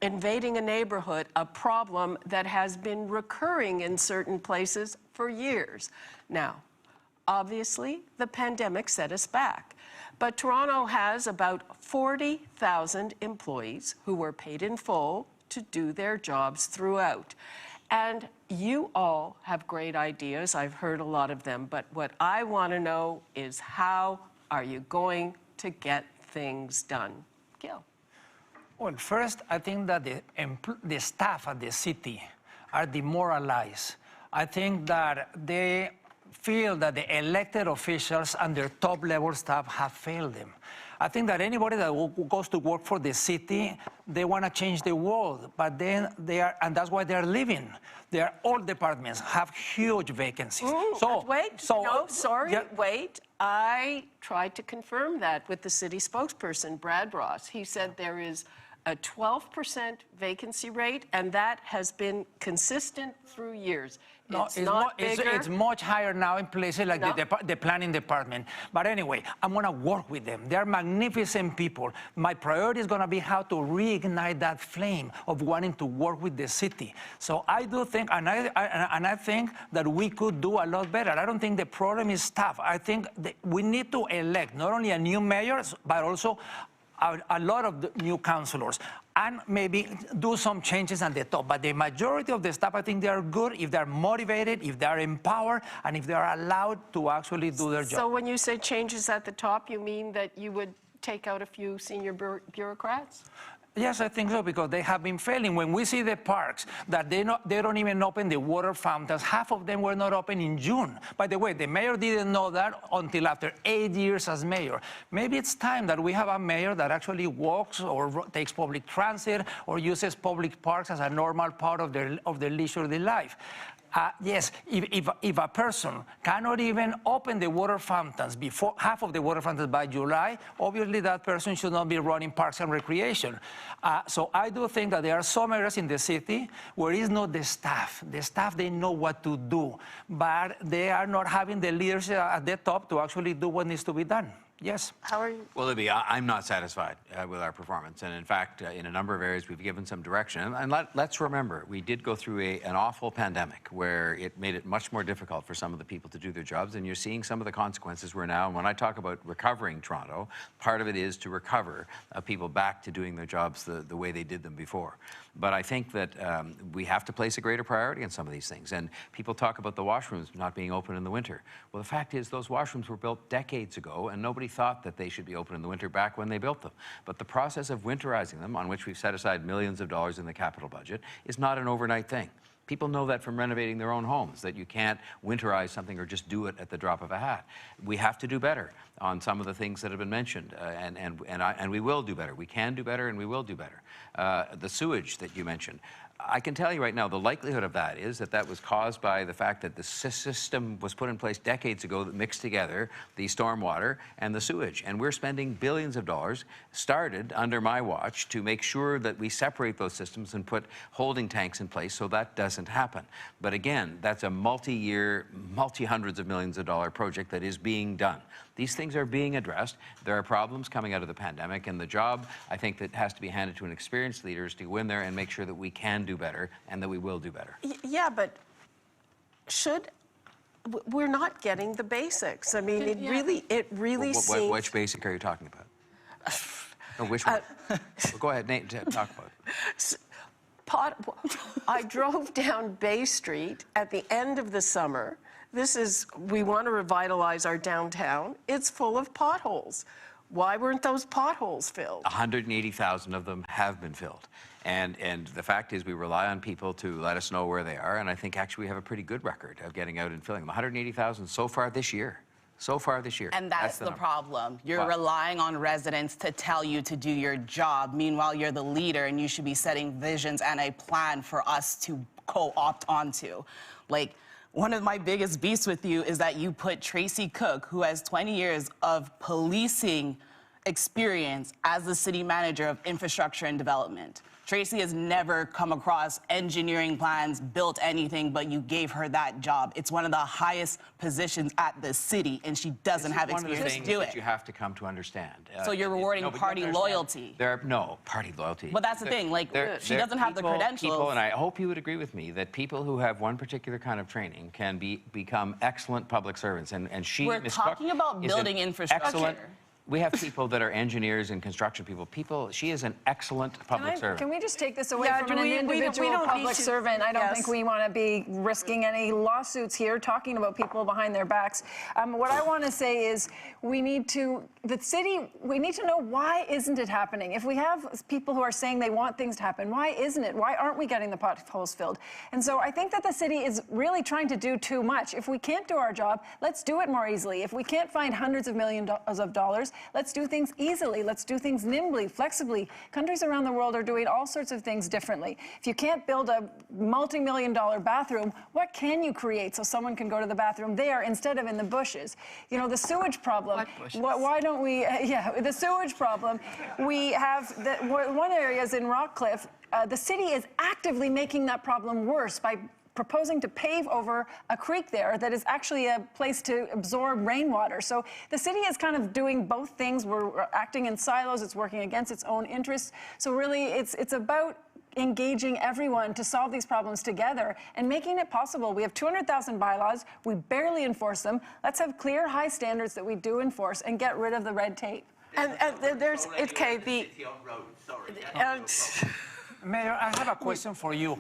invading a neighborhood, a problem that has been recurring in certain places for years. Now, obviously, the pandemic set us back. But Toronto has about 40,000 employees who were paid in full to do their jobs throughout. And you all have great ideas. I've heard a lot of them. But what I want to know is, how are you going to get things done? Gil. Well, first, I think that the staff at the city are demoralized. I think that they feel that the elected officials and their top-level staff have failed them. I think that anybody that goes to work for the city, they want to change the world, but then and that's why they're leaving. All departments have huge vacancies. Wait. I tried to confirm that with the city spokesperson, Brad Ross. He said there is a 12% vacancy rate, and that has been consistent through years. No, it's much higher now in places like the planning department. But anyway, I'm going to work with them. They're magnificent people. My priority is going to be how to reignite that flame of wanting to work with the city. So I do think, and I think that we could do a lot better. I don't think the problem is staff. I think that we need to elect not only a new mayor, but also a lot of the new councillors, and maybe do some changes at the top. But the majority of the staff, I think they are good if they're motivated, if they're empowered, and if they're allowed to actually do their job. So when you say changes at the top, you mean that you would take out a few senior bureaucrats? Yes, I think so, because they have been failing. When we see the parks, that they don't even open the water fountains. Half of them were not open in June. By the way, the mayor didn't know that until after 8 years as mayor. Maybe it's time that we have a mayor that actually walks or takes public transit or uses public parks as a normal part of their leisurely life. Yes, if a person cannot even open the water fountains before half of the water fountains by July, obviously that person should not be running parks and recreation. So I do think that there are some areas in the city where it's not the staff. The staff, they know what to do, but they are not having the leadership at the top to actually do what needs to be done. Yes. How are you? Well, Libby, I'm not satisfied with our performance. And in fact, in a number of areas, we've given some direction. And let's remember, we did go through an awful pandemic where it made it much more difficult for some of the people to do their jobs. And you're seeing some of the consequences we're now. And when I talk about recovering Toronto, part of it is to recover people back to doing their jobs the way they did them before. But I think that we have to place a greater priority on some of these things. And people talk about the washrooms not being open in the winter. Well, the fact is those washrooms were built decades ago, and nobody thought that they should be open in the winter back when they built them. But the process of winterizing them, on which we've set aside millions of dollars in the capital budget, is not an overnight thing. People know that from renovating their own homes, that you can't winterize something or just do it at the drop of a hat. We have to do better on some of the things that have been mentioned, and we will do better. We can do better, and we will do better. The sewage that you mentioned, I can tell you right now, the likelihood of that is that that was caused by the fact that the system was put in place decades ago that mixed together the stormwater and the sewage. And we're spending billions of dollars, started under my watch, to make sure that we separate those systems and put holding tanks in place so that doesn't happen. But again, that's a multi-year, multi-hundreds of millions of dollar project that is being done. These things are being addressed. There are problems coming out of the pandemic, and the job, I think, that has to be handed to an experienced leader is to go in there and make sure that we can do better and that we will do better. Yeah, but we're not getting the basics. I mean, it really seems... Which basic are you talking about? No, which one? Well, go ahead, Nate, talk about it. I drove down Bay Street at the end of the summer. We want to revitalize our downtown. It's full of potholes. Why weren't those potholes filled? 180,000 of them have been filled. And the fact is we rely on people to let us know where they are, and I think actually we have a pretty good record of getting out and filling them. 180,000 so far this year. So far this year. And that's the problem. You're relying on residents to tell you to do your job. Meanwhile, you're the leader and you should be setting visions and a plan for us to co-opt onto. Like, one of my biggest beefs with you is that you put Tracy Cook, who has 20 years of policing experience as the city manager of infrastructure and development. Tracy has never come across engineering plans, built anything, but you gave her that job. It's one of the highest positions at the city, and she doesn't have experience to do it. That you have to come to understand. So you're rewarding party loyalty. No, party loyalty. But that's the thing, like, she doesn't have the credentials. And I hope you would agree with me that people who have one particular kind of training can become excellent public servants. And she, We're talking about building infrastructure. We have people that are engineers and construction people. She is an excellent public servant. Can we just take this away from an individual public servant? I don't think we want to be risking any lawsuits here, talking about people behind their backs. What I want to say is we need to know why isn't it happening? If we have people who are saying they want things to happen, why isn't it? Why aren't we getting the potholes filled? And so I think that the city is really trying to do too much. If we can't do our job, let's do it more easily. If we can't find hundreds of millions of dollars, let's do things easily. Let's do things nimbly, flexibly. Countries around the world are doing all sorts of things differently. If you can't build a multi-million-dollar bathroom, what can you create so someone can go to the bathroom there instead of in the bushes? You know, the sewage problem. Why don't we, the sewage problem. We have, one area is in Rockcliffe. The city is actively making that problem worse by proposing to pave over a creek there that is actually a place to absorb rainwater. So the city is kind of doing both things. We're acting in silos. It's working against its own interests. So really, it's about engaging everyone to solve these problems together and making it possible. We have 200,000 bylaws. We barely enforce them. Let's have clear, high standards that we do enforce and get rid of the red tape. And there's, okay, Mayor, I have a question for you.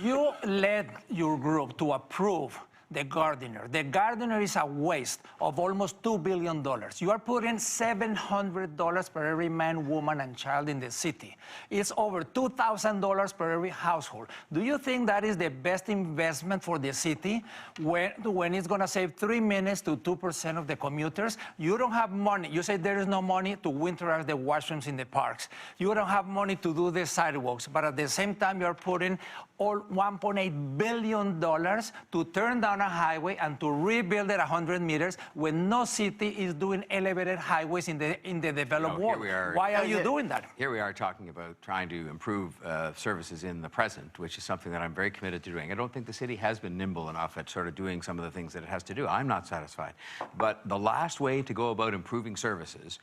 You led your group to approve the gardener. The gardener is a waste of almost $2 billion. You are putting $700 per every man, woman, and child in the city. It's over $2,000 per every household. Do you think that is the best investment for the city when it's going to save 3 minutes to 2% of the commuters? You don't have money. You say there is no money to winterize the washrooms in the parks. You don't have money to do the sidewalks, but at the same time, you're putting all $1.8 billion to turn down a highway and to rebuild it 100 meters when no city is doing elevated highways in the developed world. Why are you doing that? Here we are talking about trying to improve services in the present, which is something that I'm very committed to doing. I don't think the city has been nimble enough at sort of doing some of the things that it has to do. I'm not satisfied. But the last way to go about improving services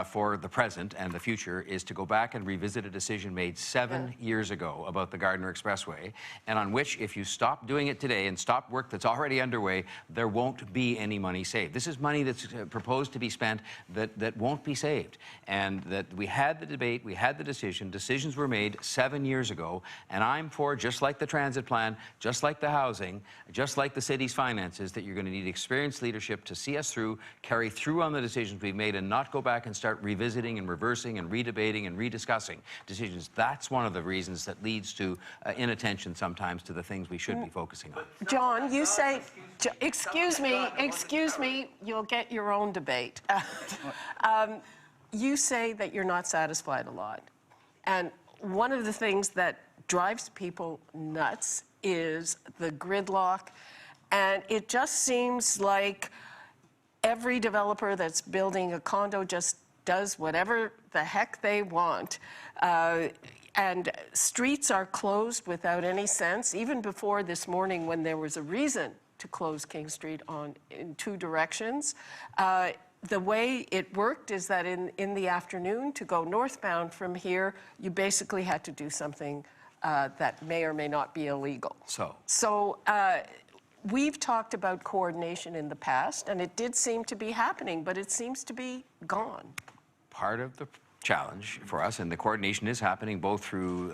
for the present and the future is to go back and revisit a decision made 7 years ago about the Gardiner Expressway, and on which, if you stop doing it today and stop work that's already underway, there won't be any money saved. This is money that's proposed to be spent that won't be saved. And that we had the debate, we had the decision, decisions were made 7 years ago, and I'm for, just like the transit plan, just like the housing, just like the city's finances, that you're going to need experienced leadership to see us through, carry through on the decisions we've made, and not go back and start revisiting and reversing and redebating and rediscussing decisions. That's one of the reasons that leads to inattention sometimes to the things we should be focusing on. John, you say, excuse me, you'll get your own debate. You say that you're not satisfied a lot. And one of the things that drives people nuts is the gridlock. And it just seems like every developer that's building a condo just does whatever the heck they want. And streets are closed without any sense. Even before this morning, when there was a reason to close King Street in 2 directions, the way it worked is that in the afternoon, to go northbound from here, you basically had to do something that may or may not be illegal. So we've talked about coordination in the past, and it did seem to be happening, but it seems to be gone. Part of the challenge for us, and the coordination is happening both through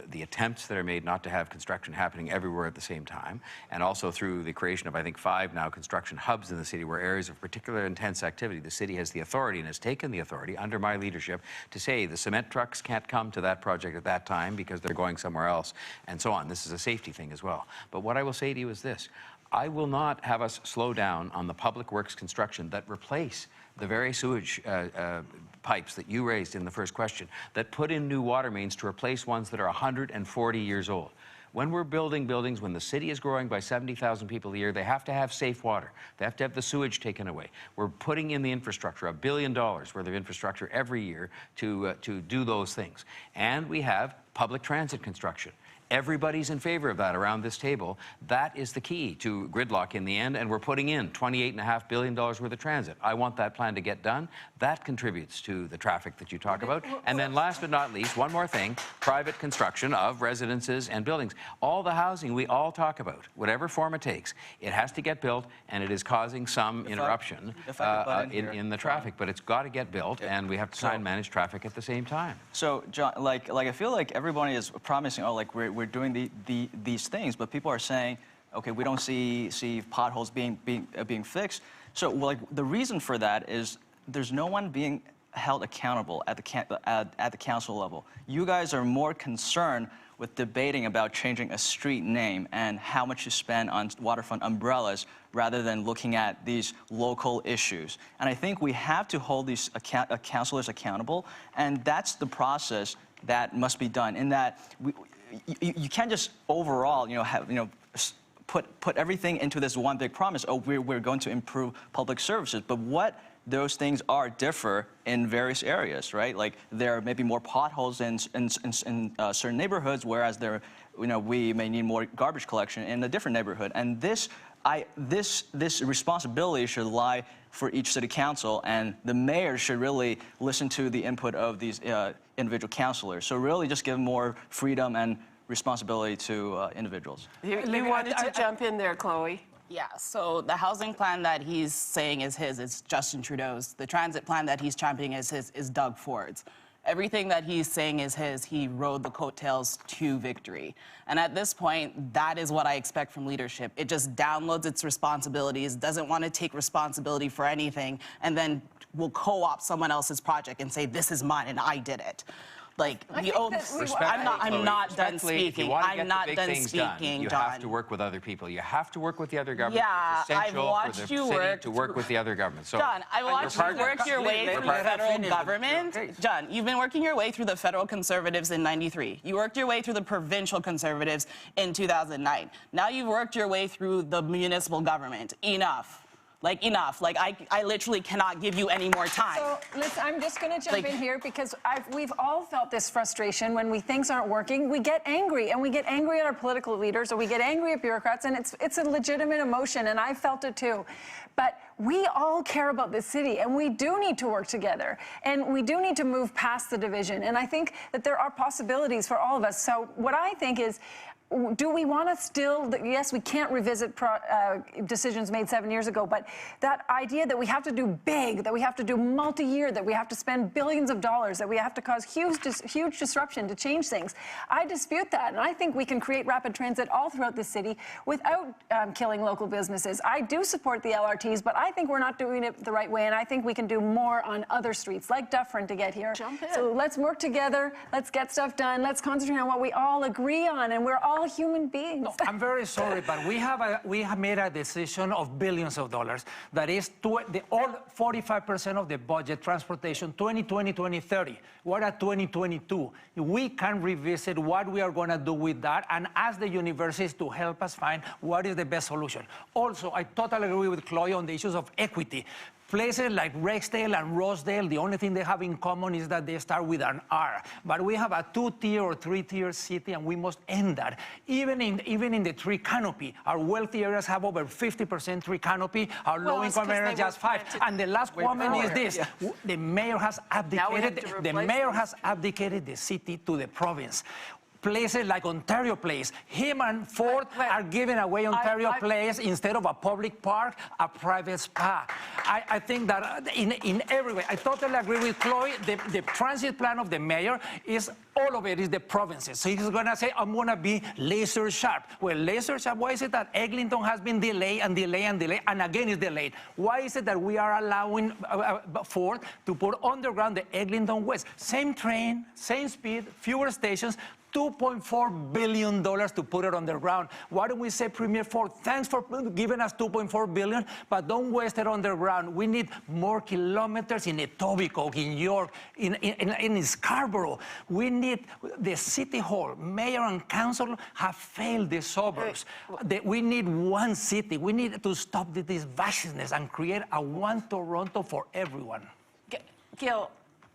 the attempts that are made not to have construction happening everywhere at the same time, and also through the creation of, I think, 5 now construction hubs in the city where areas of particular intense activity, the city has the authority and has taken the authority under my leadership to say the cement trucks can't come to that project at that time because they're going somewhere else, and so on. This is a safety thing as well. But what I will say to you is this: I will not have us slow down on the public works construction that replace the very sewage pipes that you raised in the first question, that put in new water mains to replace ones that are 140 years old. When we're building buildings, when the city is growing by 70,000 people a year, they have to have safe water. They have to have the sewage taken away. We're putting in the infrastructure, $1 billion worth of infrastructure every year to do those things. And we have public transit construction. Everybody's in favor of that around this table. That is the key to gridlock in the end, and we're putting in $28.5 billion worth of transit. I want that plan to get done. That contributes to the traffic that you talk about. And then last but not least, one more thing, private construction of residences and buildings. All the housing we all talk about, whatever form it takes, it has to get built, and it is causing some interruption in the traffic, but it's got to get built, and we have to try and manage traffic at the same time. So, John, like I feel like everybody is promising, oh, like we're doing these things, but people are saying, okay, we don't see potholes being fixed. So, like, the reason for that is there's no one being held accountable at the council level. You guys are more concerned with debating about changing a street name and how much you spend on waterfront umbrellas rather than looking at these local issues. And I think we have to hold these councilors accountable, and that's the process that must be done. In that you can't just overall, put everything into this one big promise. Oh, we're going to improve public services, but what those things differ in various areas, right? Like there may be more potholes in certain neighborhoods, whereas we may need more garbage collection in a different neighborhood. And this responsibility should lie for each city council, and the mayor should really listen to the input of these individual councilors. So really just give more freedom and responsibility to individuals. You wanted to jump in there, Chloe. Yeah, so the housing plan that he's saying is his is Justin Trudeau's. The transit plan that he's championing is his is Doug Ford's. Everything that he's saying is his. He rode the coattails to victory. And at this point, that is what I expect from leadership. It just downloads its responsibilities, doesn't want to take responsibility for anything, and then will co-opt someone else's project and say, this is mine and I did it. Like, I'm not done speaking. I'm not done speaking, you John. have to work with other people. You have to work with the other governments. Yeah, it's essential I've watched for the you city to work with the other governments. So, John, I watched you work your way through the federal government. John, you've been working your way through the federal conservatives in '93. You worked your way through the provincial conservatives in 2009. Now you've worked your way through the municipal government. Enough. Like, enough. Like, I literally cannot give you any more time. So, listen, I'm just going to jump in here because we've all felt this frustration when things aren't working. We get angry, and we get angry at our political leaders, or we get angry at bureaucrats, and it's a legitimate emotion, and I felt it too. But we all care about this city, and we do need to work together, and we do need to move past the division. And I think that there are possibilities for all of us. So what I think is, do we want to still, yes, we can't revisit decisions made 7 years ago, but that idea that we have to do big, that we have to do multi-year, that we have to spend billions of dollars, that we have to cause huge disruption to change things, I dispute that. And I think we can create rapid transit all throughout the city without killing local businesses. I do support the LRTs, but I think we're not doing it the right way, and I think we can do more on other streets, like Dufferin, to get here. Jump in. So let's work together, let's get stuff done, let's concentrate on what we all agree on, and we're all human beings. No, I'm very sorry, but we have made a decision of billions of dollars. That is all 45% of the budget, transportation, 2020, 2030. We're at 2022. We can revisit what we are going to do with that and ask the universities to help us find what is the best solution. Also, I totally agree with Chloe on the issues of equity. Places like Rexdale and Rosedale, the only thing they have in common is that they start with an R. But we have a 2-tier or 3-tier city, and we must end that. Even in the tree canopy, our wealthy areas have over 50% tree canopy. Our low-income areas just 5%. And the last comment is this: the mayor has abdicated. The mayor has abdicated the city to the province. places like Ontario Place. Him and Ford are giving away Ontario Place instead of a public park, a private spa. I think that in every way, I totally agree with Chloe. The transit plan of the mayor is, all of it is the provinces. So he's going to say, I'm going to be laser sharp. Well, laser sharp, why is it that Eglinton has been delayed and delayed and delayed, and again is delayed? Why is it that we are allowing Ford to put underground the Eglinton West? Same train, same speed, fewer stations, $2.4 billion to put it underground. Why don't we say, Premier Ford, thanks for giving us $2.4 billion, but don't waste it underground. We need more kilometers in Etobicoke, in York, in Scarborough. We need the city hall. Mayor and council have failed the suburbs. We need one city. We need to stop this vastness and create a one Toronto for everyone. Gil,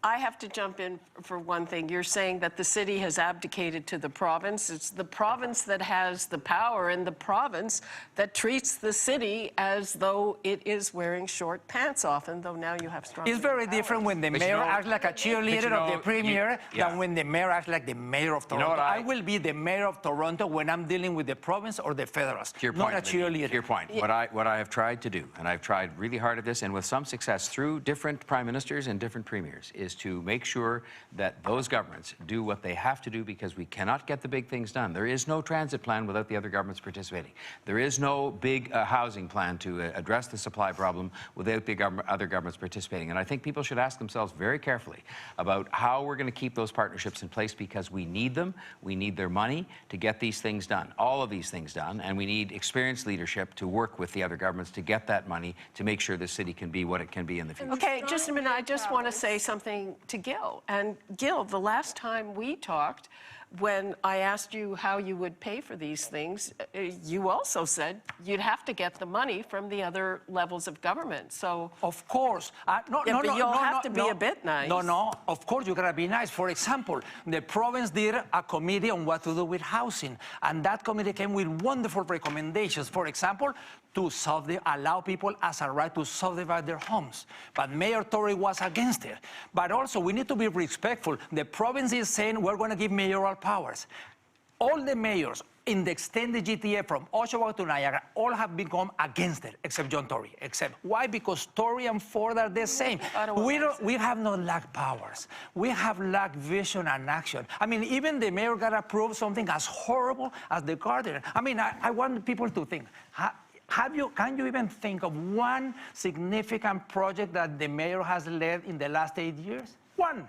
I have to jump in for one thing. You're saying that the city has abdicated to the province. It's the province that has the power, and the province that treats the city as though it is wearing short pants often, though now you have strong It's very different when the mayor acts like a cheerleader of the premier than when the mayor acts like the mayor of Toronto. I will be the mayor of Toronto when I'm dealing with the province or the federals, not a cheerleader. To your point, what I have tried to do, and I've tried really hard at this, and with some success through different prime ministers and different premiers, is to make sure that those governments do what they have to do, because we cannot get the big things done. There is no transit plan without the other governments participating. There is no big housing plan to address the supply problem without the other governments participating. And I think people should ask themselves very carefully about how we're going to keep those partnerships in place, because we need them. We need their money to get these things done, all of these things done, and we need experienced leadership to work with the other governments to get that money to make sure the city can be what it can be in the future. Okay, just a minute. I just want to say something to Gil. And Gil, the last time we talked, when I asked you how you would pay for these things, you also said you'd have to get the money from the other levels of government. So of course, you'll have to be a bit nice. No, of course you gotta be nice. For example, the province did a committee on what to do with housing, and that committee came with wonderful recommendations. For example, to allow people as a right to subdivide their homes. But Mayor Tory was against it. But also, we need to be respectful. The province is saying we're going to give mayoral powers. All the mayors in the extended GTA from Oshawa to Niagara all have become against it, except John Tory. Why? Because Tory and Ford are the same. We have not lacked powers. We have lacked vision and action. I mean, even the mayor got approved something as horrible as the garden. I mean, I want people to think, can you even think of one significant project that the mayor has led in the last 8 years? One.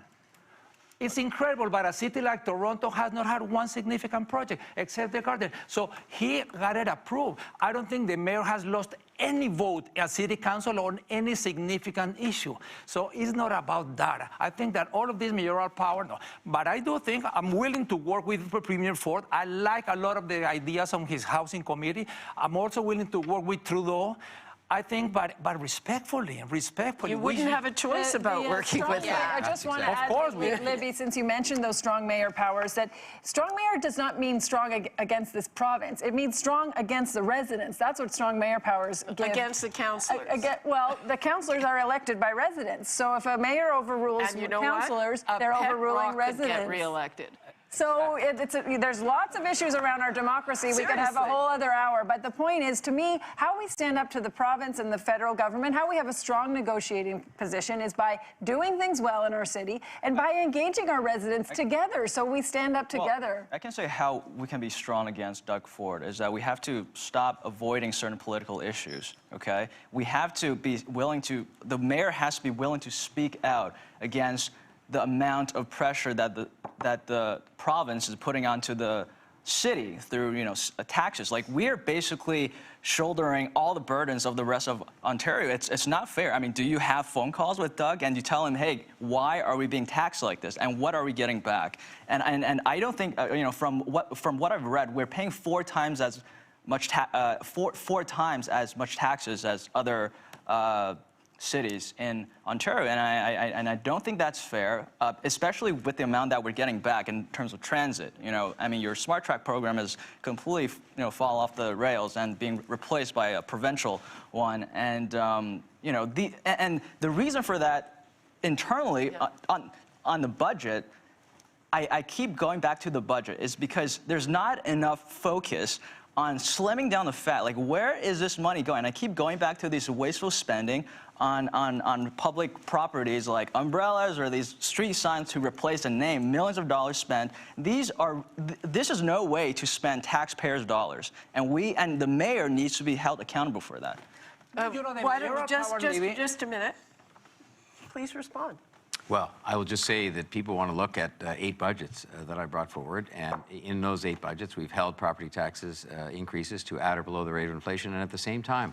It's incredible, but a city like Toronto has not had one significant project except the garden. So he got it approved. I don't think the mayor has lost any vote at city council on any significant issue. So it's not about that. I think that all of this mayoral power, no. But I do think I'm willing to work with Premier Ford. I like a lot of the ideas on his housing committee. I'm also willing to work with Trudeau. I think, but respectfully. You wouldn't have a choice about working with him. I just want to add, Libby, since you mentioned those strong mayor powers, that strong mayor does not mean strong against this province. It means strong against the residents. That's what strong mayor powers give. Against the councillors. Well, the councillors are elected by residents. So if a mayor overrules councillors, they're overruling residents. Get reelected. So there's lots of issues around our democracy. We could have a whole other hour. But the point is, to me, how we stand up to the province and the federal government, how we have a strong negotiating position is by doing things well in our city and by engaging our residents together so we stand up together. I can say how we can be strong against Doug Ford is that we have to stop avoiding certain political issues, okay? We have to be willing to, the mayor has to be willing to speak out against the amount of pressure that the province is putting onto the city through, taxes. Like, we're basically shouldering all the burdens of the rest of Ontario. It's not fair. I mean, do you have phone calls with Doug and you tell him, hey, why are we being taxed like this, and what are we getting back? And I don't think, from what I've read, we're paying four times as much taxes as other cities in Ontario, and I don't think that's fair, especially with the amount that we're getting back in terms of transit. I mean, your Smart Track program is completely, fall off the rails and being replaced by a provincial one, and the reason for that internally on the budget I keep going back to the budget is because there's not enough focus on slimming down the fat. Like, where is this money going? I keep going back to this wasteful spending on public properties like umbrellas or these street signs to replace a name, millions of dollars spent. This is no way to spend taxpayers' dollars. And the mayor needs to be held accountable for that. Just a minute. Please respond. Well, I will just say that people want to look at 8 budgets that I brought forward, and in those 8 budgets, we've held property taxes increases to at or below the rate of inflation, and at the same time,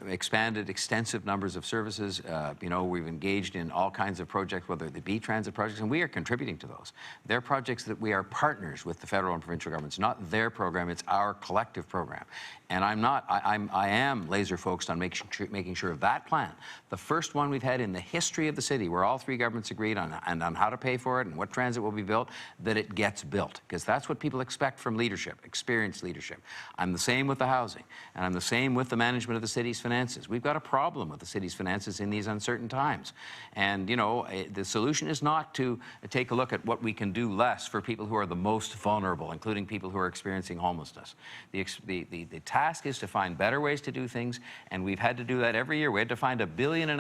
expanded extensive numbers of services. You know, we've engaged in all kinds of projects, whether they be transit projects, and we are contributing to those. They're projects that we are partners with the federal and provincial governments, not their program, it's our collective program. And I am laser focused on making sure that plan, the first one we've had in the history of the city, where all 3 governments agreed on how to pay for it and what transit will be built, that it gets built, because that's what people expect from leadership, experienced leadership. I'm the same with the housing, and I'm the same with the management of the city's finances. We've got a problem with the city's finances in these uncertain times. And, you know, the solution is not to take a look at what we can do less for people who are the most vulnerable, including people who are experiencing homelessness. The task is to find better ways to do things, and we've had to do that every year. We had to find $1.5 billion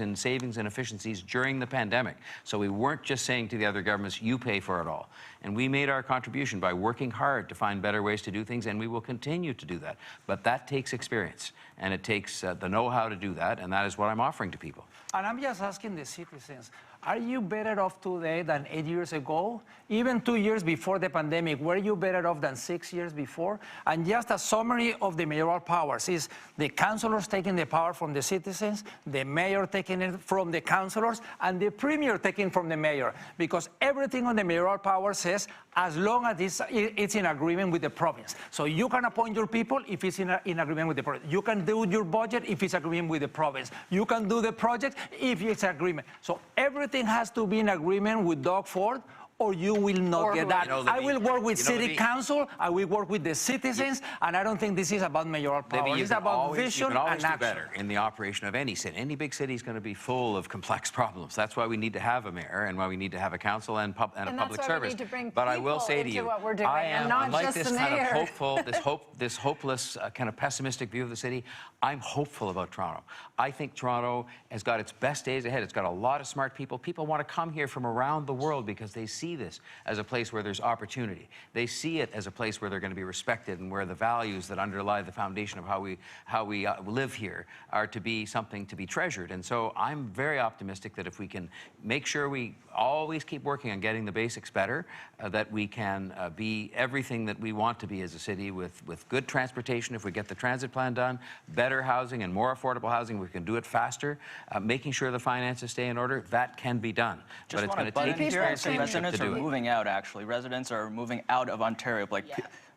in savings and efficiencies during the pandemic. So we weren't just saying to the other governments, you pay for it all. And we made our contribution by working hard to find better ways to do things, and we will continue to do that. But that takes experience, and it takes the know-how to do that, and that is what I'm offering to people. And I'm just asking the citizens, are you better off today than 8 years ago? Even 2 years before the pandemic, were you better off than 6 years before? And just a summary of the mayoral powers is the councillors taking the power from the citizens, the mayor taking it from the councillors, and the premier taking from the mayor. Because everything on the mayoral power says, as long as it's in agreement with the province. So you can appoint your people if it's in agreement with the province. You can do your budget if it's agreement with the province. You can do the project if it's agreement. So everything has to be in agreement with Doug Ford, or you will not get that. Libby, I will work with city Libby, council, I will work with the citizens, and I don't think this is about mayoral power. Libby, It's about vision and action. You can always do better in the operation of any city. Any big city is going to be full of complex problems. That's why we need to have a mayor, and why we need to have a council and a public service. But I will say to you, I am, unlike this kind of hopeful, this hopeless, kind of pessimistic view of the city, I'm hopeful about Toronto. I think Toronto has got its best days ahead. It's got a lot of smart people. People want to come here from around the world because they see this as a place where there's opportunity. They see it as a place where they're going to be respected, and where the values that underlie the foundation of how we live here are to be something to be treasured. And so I'm very optimistic that if we can make sure we always keep working on getting the basics better, that we can be everything that we want to be as a city, with good transportation. If we get the transit plan done, better housing and more affordable housing, we can do it faster. Making sure the finances stay in order, that can be done. Just but it's going to take experience leadership residents to do are it. moving out, actually. Residents are moving out of Ontario. Like,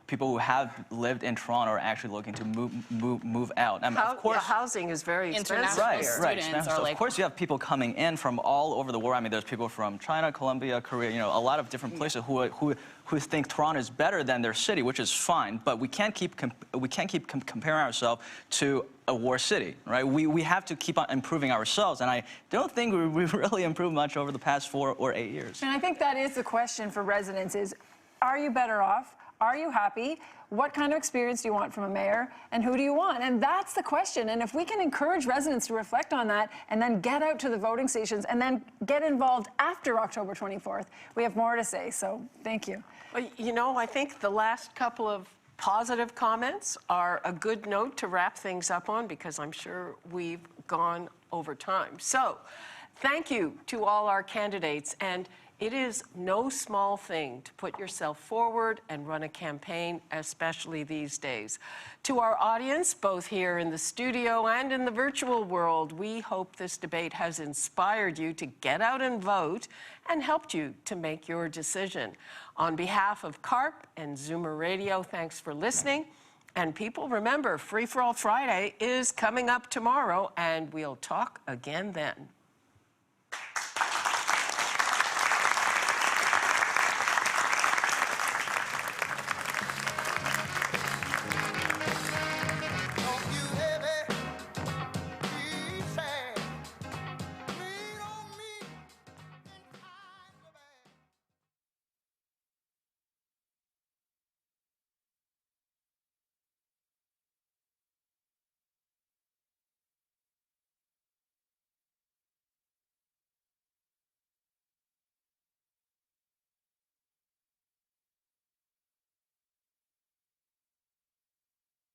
people who have lived in Toronto are actually looking to move out. And of course, housing is very expensive. Right. So of course, you have people coming in from all over the world. I mean, there's people from China, Colombia, Korea, you know, a lot of different places who think Toronto is better than their city, which is fine. But we can't keep comparing ourselves to a war city, right? We have to keep on improving ourselves, and I don't think we've really improved much over the past 4 or 8 years. And I think that is the question for residents is, are you better off? Are you happy? What kind of experience do you want from a mayor? And who do you want? And that's the question. And if we can encourage residents to reflect on that and then get out to the voting stations and then get involved after October 24th, we have more to say. So thank you. Well, you know, I think the last couple of positive comments are a good note to wrap things up on, because I'm sure we've gone over time. So thank you to all our candidates. And it is no small thing to put yourself forward and run a campaign, especially these days. To our audience, both here in the studio and in the virtual world, we hope this debate has inspired you to get out and vote and helped you to make your decision. On behalf of CARP and Zoomer Radio, thanks for listening. And people, remember, Free for All Friday is coming up tomorrow, and we'll talk again then.